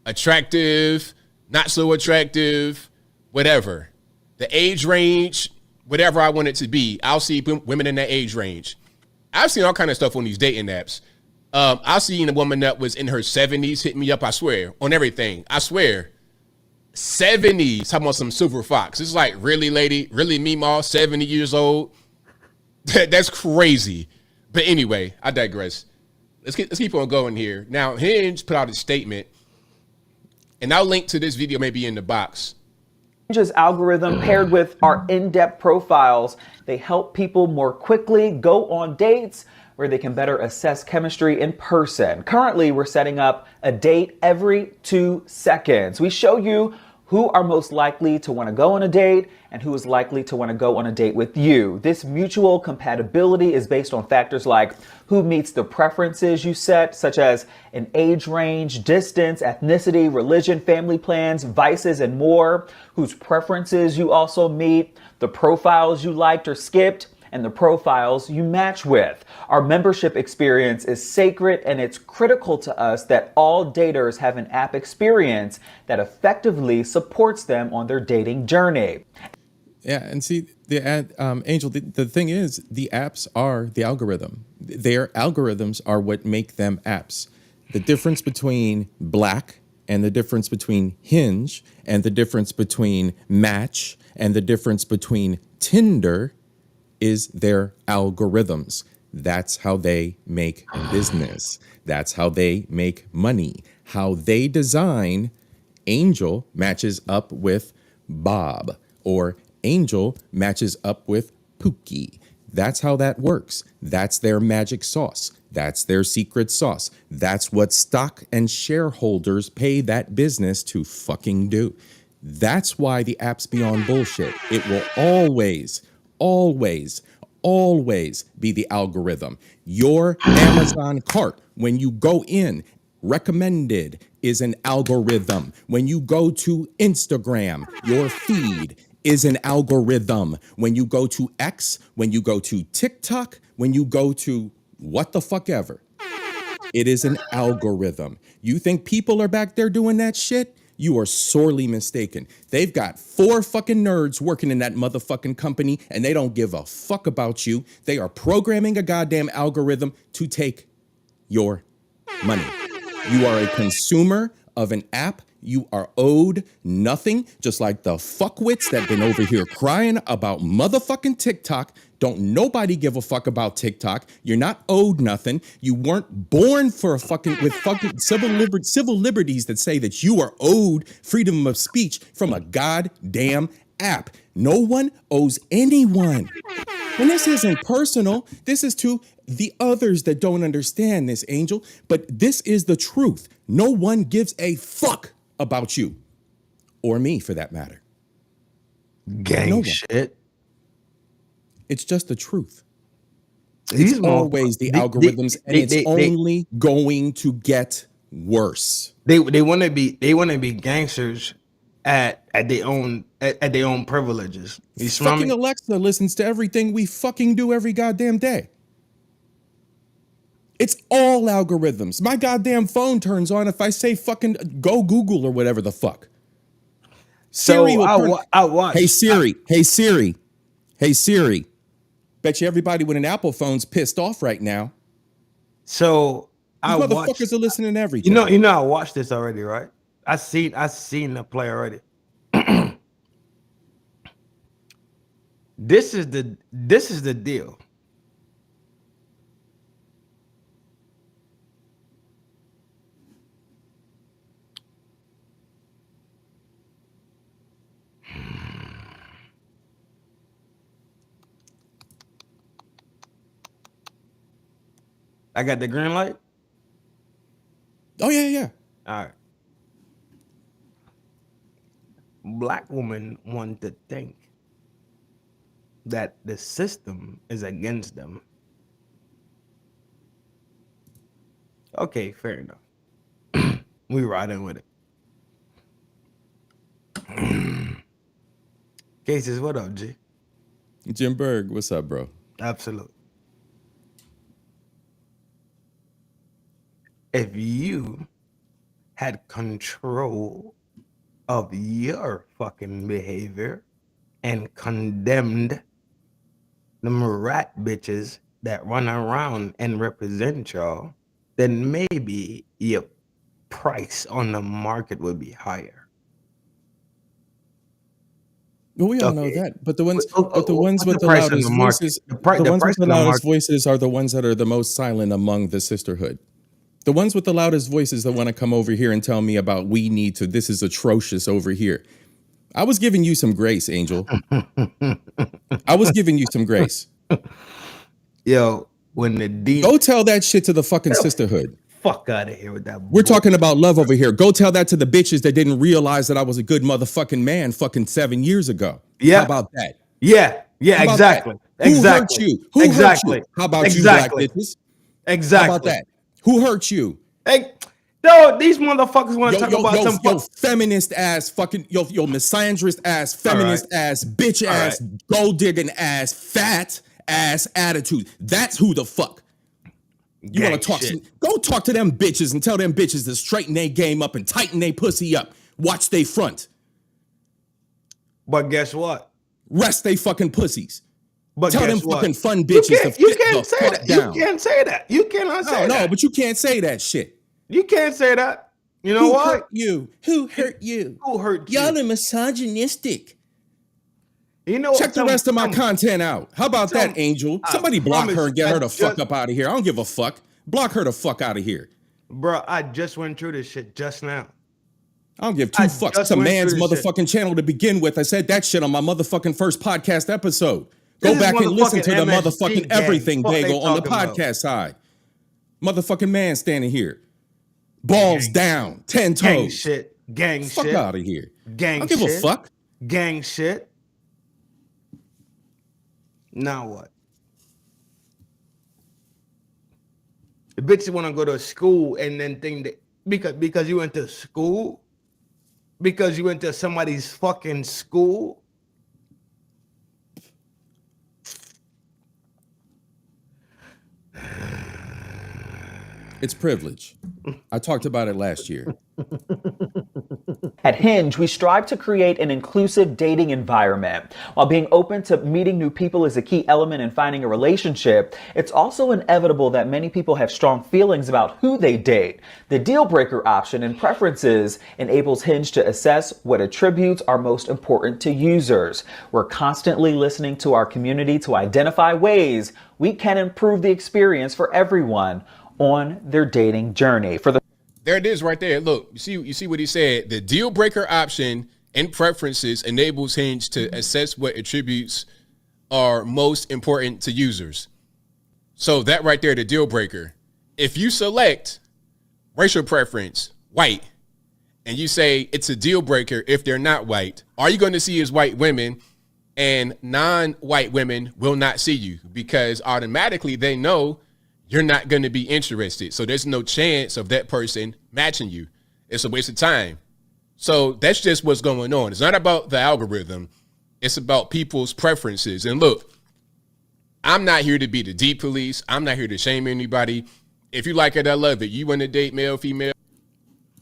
Attractive, not so attractive, whatever. The age range, whatever I want it to be, I'll see women in that age range. I've seen all kind of stuff on these dating apps. I've seen a woman that was in her 70s hit me up, I swear, on everything. I swear. 70s, talking about some silver fox. It's like, really, lady? Really, Meemaw, 70 years old? That's crazy. But anyway, I digress. Let's keep on going here. Now, Hinge put out a statement, and I'll link to this video maybe in the box. Hinge's algorithm paired with our in-depth profiles, they help people more quickly go on dates where they can better assess chemistry in person. Currently, we're setting up a date every 2 seconds. We show you who are most likely to want to go on a date and who is likely to want to go on a date with you. This mutual compatibility is based on factors like who meets the preferences you set, such as an age range, distance, ethnicity, religion, family plans, vices, and more, whose preferences you also meet, the profiles you liked or skipped, and the profiles you match with. Our membership experience is sacred, and it's critical to us that all daters have an app experience that effectively supports them on their dating journey. Yeah, and see, Angel, the thing is, the apps are the algorithm. Their algorithms are what make them apps. The difference between Black and the difference between Hinge and the difference between Match and the difference between Tinder is their algorithms. That's how they make business. That's how they make money. How they design Angel matches up with Bob, or Angel matches up with Pookie. That's how that works. That's their magic sauce. That's their secret sauce. That's what stock and shareholders pay that business to fucking do. That's why the app's beyond bullshit. It will always be the algorithm. Your Amazon cart, when you go in, recommended is an algorithm. When you go to Instagram, your feed is an algorithm. When you go to X, when you go to TikTok, when you go to what the fuck ever, it is an algorithm. You think people are back there doing that shit? You are sorely mistaken. They've got 4 fucking nerds working in that motherfucking company, and they don't give a fuck about you. They are programming a goddamn algorithm to take your money. You are a consumer of an app. You are owed nothing, just like the fuckwits that been over here crying about motherfucking TikTok. Don't nobody give a fuck about TikTok. You're not owed nothing. You weren't born for with fucking civil liberties that say that you are owed freedom of speech from a goddamn app. No one owes anyone. And this isn't personal. This is to the others that don't understand this, Angel. But this is the truth. No one gives a fuck about you, or me for that matter. Gang shit. It's just the truth. It's always the algorithms, and it's only going to get worse. They want to be gangsters at their own privileges. You fucking Alexa listens to everything we fucking do every goddamn day. It's all algorithms. My goddamn phone turns on if I say fucking go Google or whatever the fuck. So I watch. Hey Siri. Hey Siri. Bet you everybody with an Apple phone's pissed off right now. So These motherfuckers are listening to everything. You know, I watched this already, right? I seen the play already. This is the deal. I got the green light. Oh yeah. All right. Black women want to think that the system is against them. Okay, fair enough. We riding with it. Cases, what up, G? Jim Berg, what's up, bro? Absolutely. If you had control of your fucking behavior and condemned them rat bitches that run around and represent y'all, then maybe your price on the market would be higher. Well, we all know that, but the ones with the loudest voices, voices are the ones that are the most silent among the sisterhood. The ones with the loudest voices that want to come over here and tell me about this is atrocious over here. I was giving you some grace, Angel. I was giving you some grace. Yo, when go tell that shit to the fucking sisterhood. Fuck out of here with that. We're talking about love over here. Go tell that to the bitches that didn't realize that I was a good motherfucking man fucking 7 years ago. Yeah. How about that? Yeah, exactly. Who hurt you? Who hurt you? How about you, black bitches? Exactly. How about that? Who hurt you? Hey, no, these motherfuckers want to talk about some feminist ass fucking misandrist ass, feminist ass, bitch ass, gold digging ass, fat ass attitude. That's who the fuck. You want to talk to? Go talk to them bitches and tell them bitches to straighten their game up and tighten their pussy up. Watch they front. But guess what? Rest they fucking pussies. But tell them what? fucking fun bitches You can't say that. You can't say that. You cannot say that. No, but you can't say that shit. You can't say that. You know what? Who hurt you? Who hurt you? Who hurt you? Y'all are misogynistic. You know, check the rest of my content out. How about that, Angel? Somebody block her and get her the fuck up out of here. I don't give a fuck. Block her the fuck out of here. Bro, I just went through this shit just now. I don't give two fucks. It's a man's motherfucking channel to begin with. I said that shit on my motherfucking first podcast episode. Go back and listen to the motherfucking everything bagel on the podcast side. Motherfucking man standing here. Balls down, 10 toes. Gang shit. Gang fuck shit. Out of here. Gang I don't shit. give a fuck. Gang shit. Now what? The bitches want to go to school and then think that because you went to school, because you went to somebody's fucking school. It's privilege. I talked about it last year. At Hinge, we strive to create an inclusive dating environment. While being open to meeting new people is a key element in finding a relationship, it's also inevitable that many people have strong feelings about who they date. The deal breaker option and preferences enables Hinge to assess what attributes are most important to users. We're constantly listening to our community to identify ways we can improve the experience for everyone on their dating journey. There it is right there. Look, you see what he said. The deal breaker option and preferences enables Hinge to assess what attributes are most important to users. So that right there, the deal breaker. If you select racial preference, white, and you say it's a deal breaker if they're not white, all you're going to see is white women, and non-white women will not see you because automatically they know you're not going to be interested. So there's no chance of that person matching you. It's a waste of time. So that's just what's going on. It's not about the algorithm. It's about people's preferences. And look, I'm not here to be the deep police. I'm not here to shame anybody. If you like it, I love it. You want to date male, female,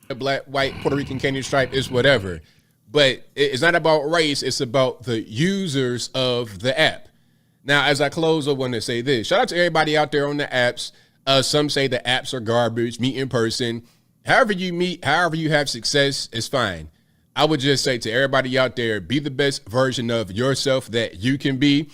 black, white, Puerto Rican, Canadian stripe, it's whatever. But it's not about race. It's about the users of the app. Now, as I close, I want to say this. Shout out to everybody out there on the apps. Some say the apps are garbage, meet in person. However you meet, however you have success is fine. I would just say to everybody out there, be the best version of yourself that you can be.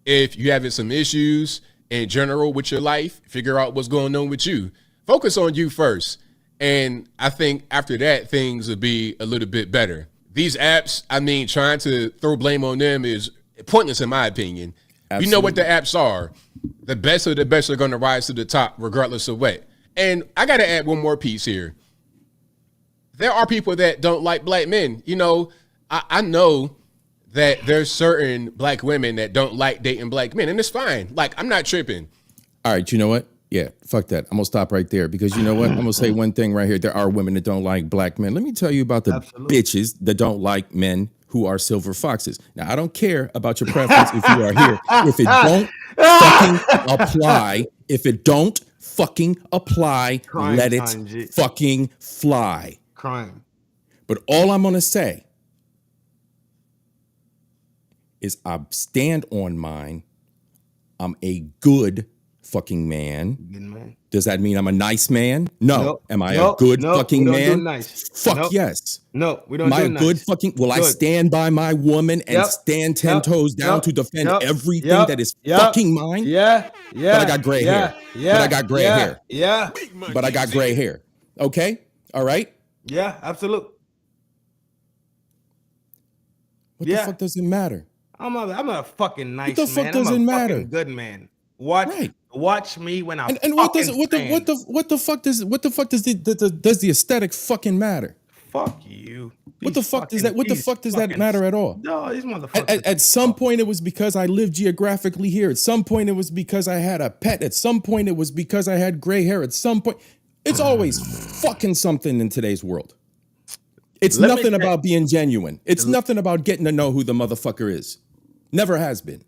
If you're having some issues in general with your life, figure out what's going on with you. Focus on you first. And I think after that, things will be a little bit better. These apps, I mean, trying to throw blame on them is pointless in my opinion. Absolutely. You know what the apps are. The best of the best are going to rise to the top regardless of what. And I got to add one more piece here. There are people that don't like black men. You know, I know that there's certain black women that don't like dating black men, and it's fine. Like, I'm not tripping. All right, you know what? Yeah, fuck that. I'm going to stop right there because you know what? I'm going to say one thing right here. There are women that don't like black men. Let me tell you about the bitches that don't like men who are silver foxes. Now, I don't care about your preference if you are here. If it don't fucking apply, if it don't fucking apply, Crime, let it Sanjit. fucking fly. Crime. But all I'm going to say is I stand on mine. I'm a good fucking man. Good man. Does that mean I'm a nice man? No. Nope. Am I Nope. a good Nope. fucking We don't man? do nice. Fuck Nope. yes. No, we don't Am I do a nice. good fucking? Will I Good. stand by my woman and Yep. stand 10 Yep. toes down Yep. to defend Yep. everything Yep. that is Yep. fucking mine? Yeah. Yeah. But I got gray yeah. hair. Yeah. But I got gray yeah. hair. Yeah. But I got gray hair. Okay? All right? Yeah. Absolutely. What the fuck does it matter? I'm a fucking nice What the fuck man. does I'm it a matter? fucking good man. Watch me when I'm And what does what the fuck does the aesthetic fucking matter? Fuck you. What the fuck does that matter at all? No, these motherfuckers. At some point, it was because I lived geographically here. At some point, it was because I had a pet. At some point, it was because I had gray hair. At some point, it's always fucking something in today's world. It's nothing about being genuine. It's nothing about getting to know who the motherfucker is. Never has been.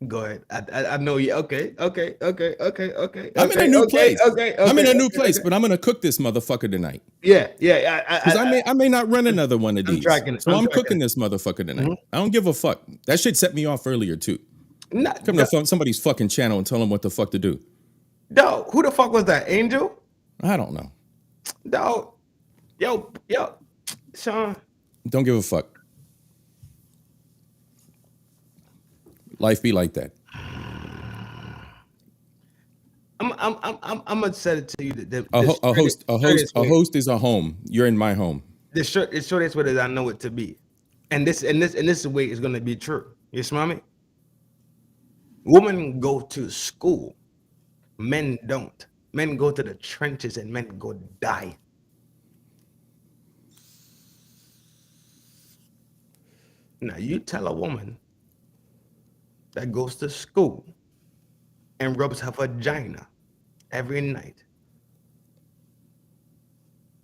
Go ahead. I know you. Okay. I'm in a new place. Okay. I'm in a new place, but I'm gonna cook this motherfucker tonight. Yeah. Because I may not run another one of these. So I'm cooking this motherfucker tonight. Mm-hmm. I don't give a fuck. That shit set me off earlier too. Come to somebody's fucking channel and tell them what the fuck to do. No, who the fuck was that? Angel? I don't know. No. Yo, Sean. Don't give a fuck. Life be like that. I'm gonna set it to you that a host is a home. You're in my home. The shortest way that I know it to be, and this is the way it's gonna be true. You smell me? Women go to school, men don't. Men go to the trenches and men go die. Now you tell a woman that goes to school and rubs her vagina every night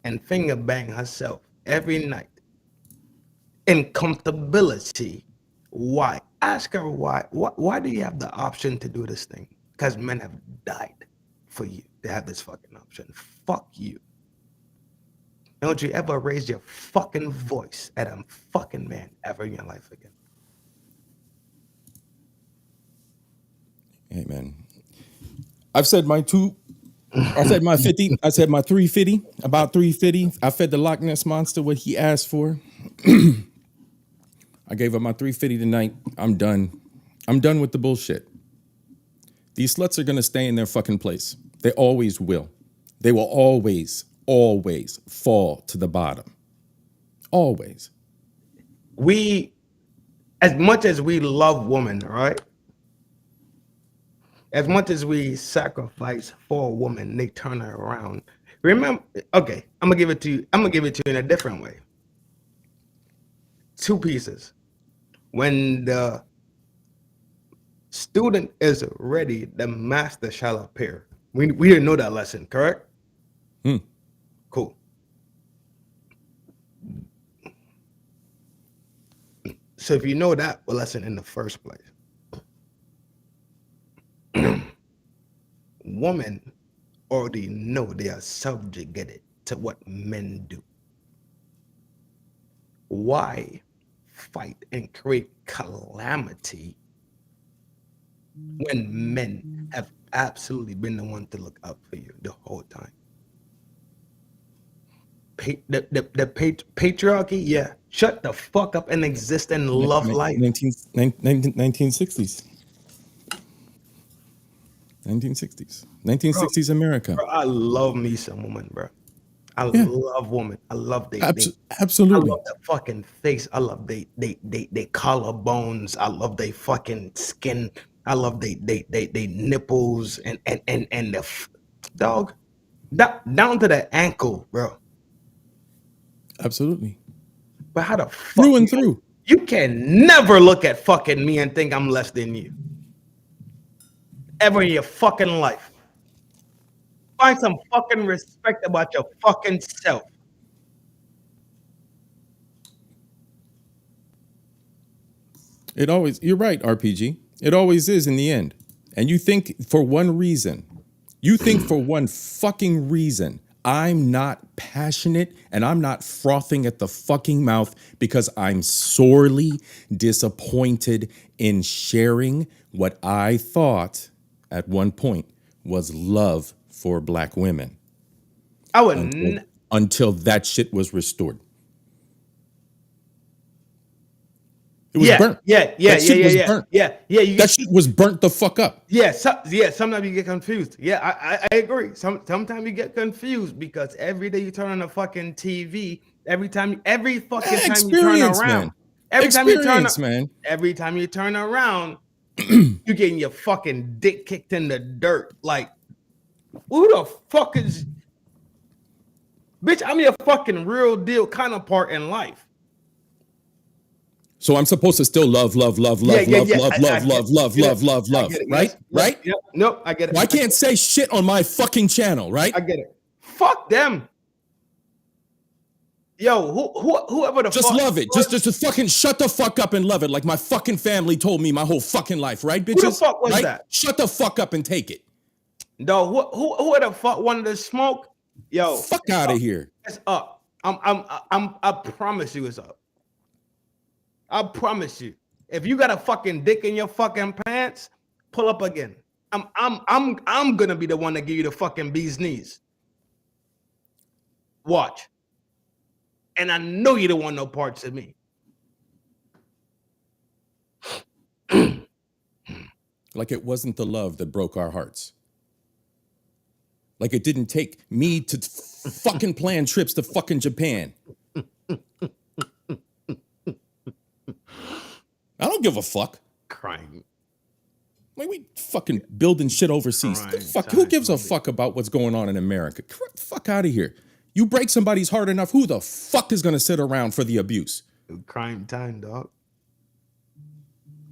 and finger bang herself every night in comfortability. Why? Ask her why. Why do you have the option to do this thing? Because men have died for you to have this fucking option. Fuck you. Don't you ever raise your fucking voice at a fucking man ever in your life again. Hey man, I've said my 50. I said my 350. About 350. I fed the Loch Ness monster what he asked for. I gave up my 350 tonight. I'm done. I'm done with the bullshit. These sluts are gonna stay in their fucking place. They always will. They will always fall to the bottom. Always. We, as much as we love women, right? As much as we sacrifice for a woman, they turn her around. Remember, okay, I'm gonna give it to you in a different way. Two pieces. When the student is ready, the master shall appear. We didn't know that lesson, correct? Cool. So if you know that lesson in the first place, women already know they are subjugated to what men do. Why fight and create calamity when men have absolutely been the one to look out for you the whole time. Patriarchy, yeah. Shut the fuck up and exist and love life. 1960s. 1960s America. Bro, I love me some woman, bro. I love women. I love absolutely. I love their fucking face. I love they collarbones. I love they fucking skin. I love they nipples and the dog down to the ankle, bro. Absolutely. But how the fuck through and through? You can never look at fucking me and think I'm less than you. Ever in your fucking life. Find some fucking respect about your fucking self. You're right, RPG. It always is in the end. And you think for one fucking reason, I'm not passionate and I'm not frothing at the fucking mouth because I'm sorely disappointed in sharing what I thought at one point was love for Black women. I would until that shit was restored. It was burnt. That shit was burnt. That shit was burnt the fuck up. Sometimes you get confused. I agree. Sometimes you get confused because every day you turn on the fucking TV, every fucking time you turn around, every time you turn around, you're getting your fucking dick kicked in the dirt. Like, who the fuck is, bitch? I'm your fucking real deal counterpart in life. So I'm supposed to still love, right? Yep. Nope, I get it. Well, I can't say shit on my fucking channel, right? I get it. Fuck them. Yo, whoever the just fuck. Love it. Just fucking shut the fuck up and love it, like my fucking family told me my whole fucking life, right, bitches? Who the fuck was that? Shut the fuck up and take it. No, who the fuck wanted to smoke? Yo, fuck out of here. It's up. I promise you, it's up. I promise you. If you got a fucking dick in your fucking pants, pull up again. I'm gonna be the one to give you the fucking bee's knees. Watch. And I know you don't want no parts of me. Like it wasn't the love that broke our hearts. Like it didn't take me to fucking plan trips to fucking Japan. I don't give a fuck. Crime. Like we fucking building shit overseas. Who gives a fuck about what's going on in America? Get the fuck out of here. You break somebody's heart enough, who the fuck is gonna sit around for the abuse? Crime time, dog.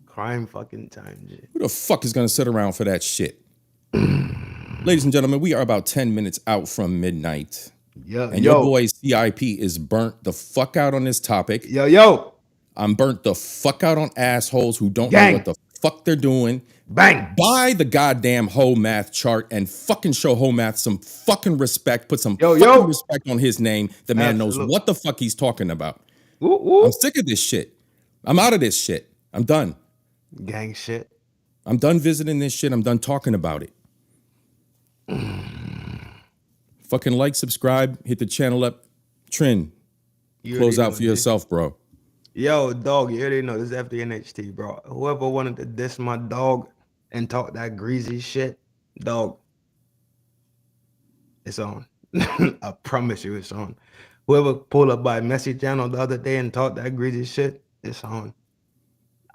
Crime fucking time, G. Who the fuck is gonna sit around for that shit? Ladies and gentlemen, we are about 10 minutes out from midnight. And your boy C.I.P. is burnt the fuck out on this topic. I'm burnt the fuck out on assholes who don't know what the fuck they're doing. Bang. Buy the goddamn whole math chart and fucking show whole math some fucking respect. Put some fucking respect on his name. The man knows what the fuck he's talking about. I'm sick of this shit. I'm out of this shit. I'm done. Gang shit. I'm done visiting this shit. I'm done talking about it. Fucking like, subscribe, hit the channel up. Trend. Close out for yourself, bro. Yo, dog, you already know this is FDNHT, bro. Whoever wanted to diss my dog and talk that greasy shit, dog, it's on. I promise you it's on. Whoever pulled up by Messy Channel the other day and talked that greasy shit, it's on.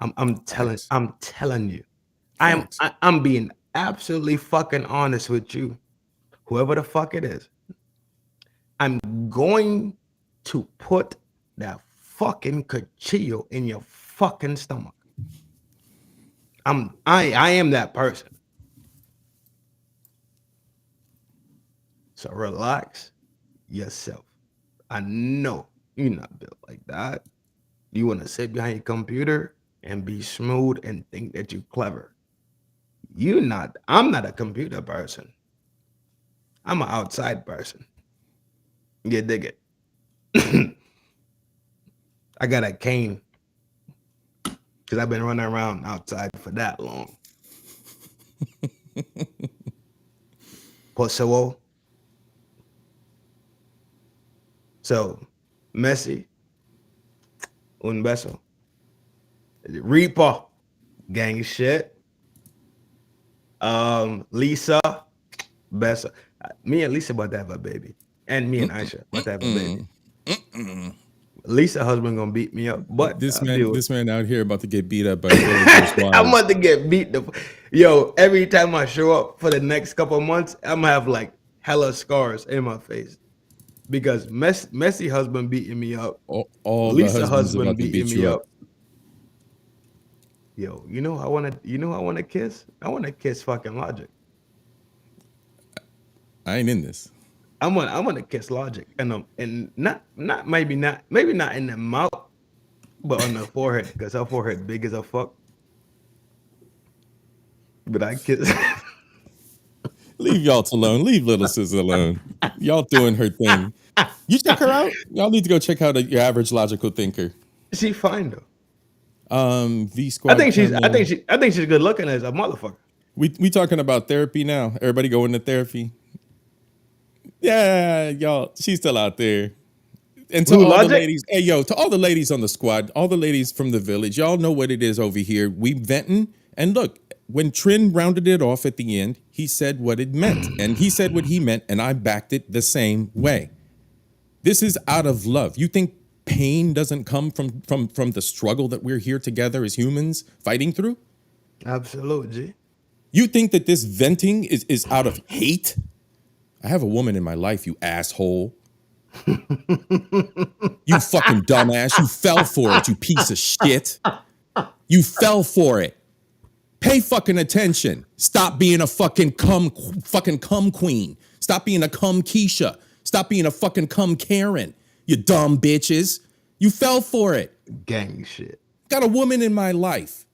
I'm telling you. I'm being absolutely fucking honest with you. Whoever the fuck it is. I'm going to put that fucking cuchillo in your fucking stomach. I am that person. So relax yourself. I know you're not built like that. You want to sit behind your computer and be smooth and think that you're clever. I'm not a computer person. I'm an outside person. You dig it? I got a cane Because I've been running around outside for that long. Possible. So, Messi, un beso. Reaper, gang shit. Lisa, beso. Me and Lisa about to have a baby. And me and Aisha about to have a baby. Lisa husband gonna beat me up, but this this man out here about to get beat up by villagers' wives. I'm about to get beat yo, every time I show up for the next couple of months, I'm gonna have like hella scars in my face. Because Messi husband beating me up. All Lisa the husband about to beating beat me you up. Yo, you know I wanna kiss? I wanna kiss fucking Logic. I ain't in this. I'm gonna kiss Logic and maybe not in the mouth, but on the forehead, because her forehead big as a fuck. But I kiss. Leave y'all alone. Leave little sis alone. Y'all doing her thing. You check her out. Y'all need to go check out your average logical thinker. She fine though. V Squad. I think she's good looking as a motherfucker. We talking about therapy now. Everybody going to therapy. Yeah, y'all. She's still out there. And to all the ladies, hey yo, to all the ladies on the squad, all the ladies from the village, y'all know what it is over here. We venting, and look, when Trin rounded it off at the end, he said what it meant, and he said what he meant, and I backed it the same way. This is out of love. You think pain doesn't come from the struggle that we're here together as humans fighting through? Absolutely. You think that this venting is out of hate? I have a woman in my life, you asshole. You fucking dumbass. You fell for it, you piece of shit. You fell for it. Pay fucking attention. Stop being a fucking cum queen. Stop being a cum Keisha. Stop being a fucking cum Karen. You dumb bitches. You fell for it. Gang shit. Got a woman in my life.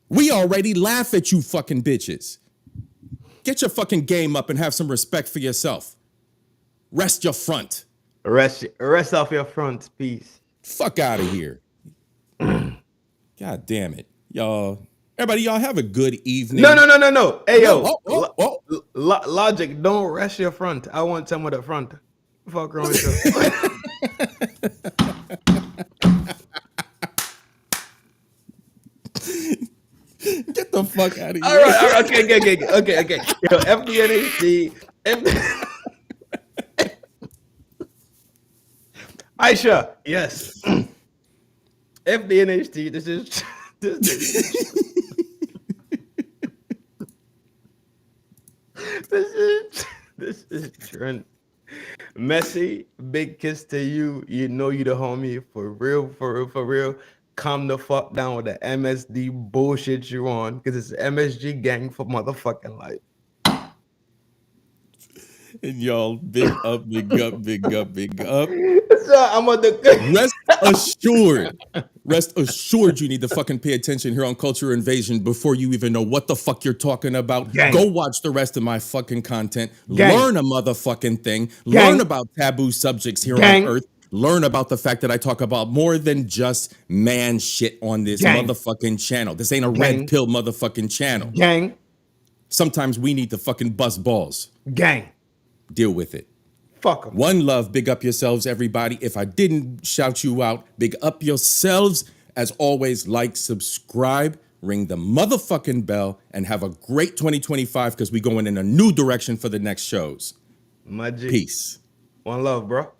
We already laugh at you fucking bitches. Get your fucking game up and have some respect for yourself. Rest your front. Rest off your front, peace. Fuck out of here. God damn it. Y'all. Everybody, y'all have a good evening. No. Hey, yo. Logic, don't rest your front. I want some of the front. Fuck wrong with you. Get the fuck out of here. All right. Okay. Yo, FDNHD. Aisha, yes. FDNHD, this is this is Trent. Messi, big kiss to you. You know you the homie for real. Calm the fuck down with the MSD bullshit you on, because it's MSG gang for motherfucking life. And y'all, big up. So I'm on the Rest assured you need to fucking pay attention here on Culture Invasion before you even know what the fuck you're talking about. Gang. Go watch the rest of my fucking content. Gang. Learn a motherfucking thing. Gang. Learn about taboo subjects here Gang. on Earth. Learn about the fact that I talk about more than just man shit on this motherfucking channel. This ain't a red pill motherfucking channel. Gang. Sometimes we need to fucking bust balls. Gang. Deal with it. Fuck 'em. One love. Big up yourselves, everybody. If I didn't shout you out, big up yourselves. As always, like, subscribe, ring the motherfucking bell, and have a great 2025 because we're going in a new direction for the next shows. My G. Peace. One love, bro.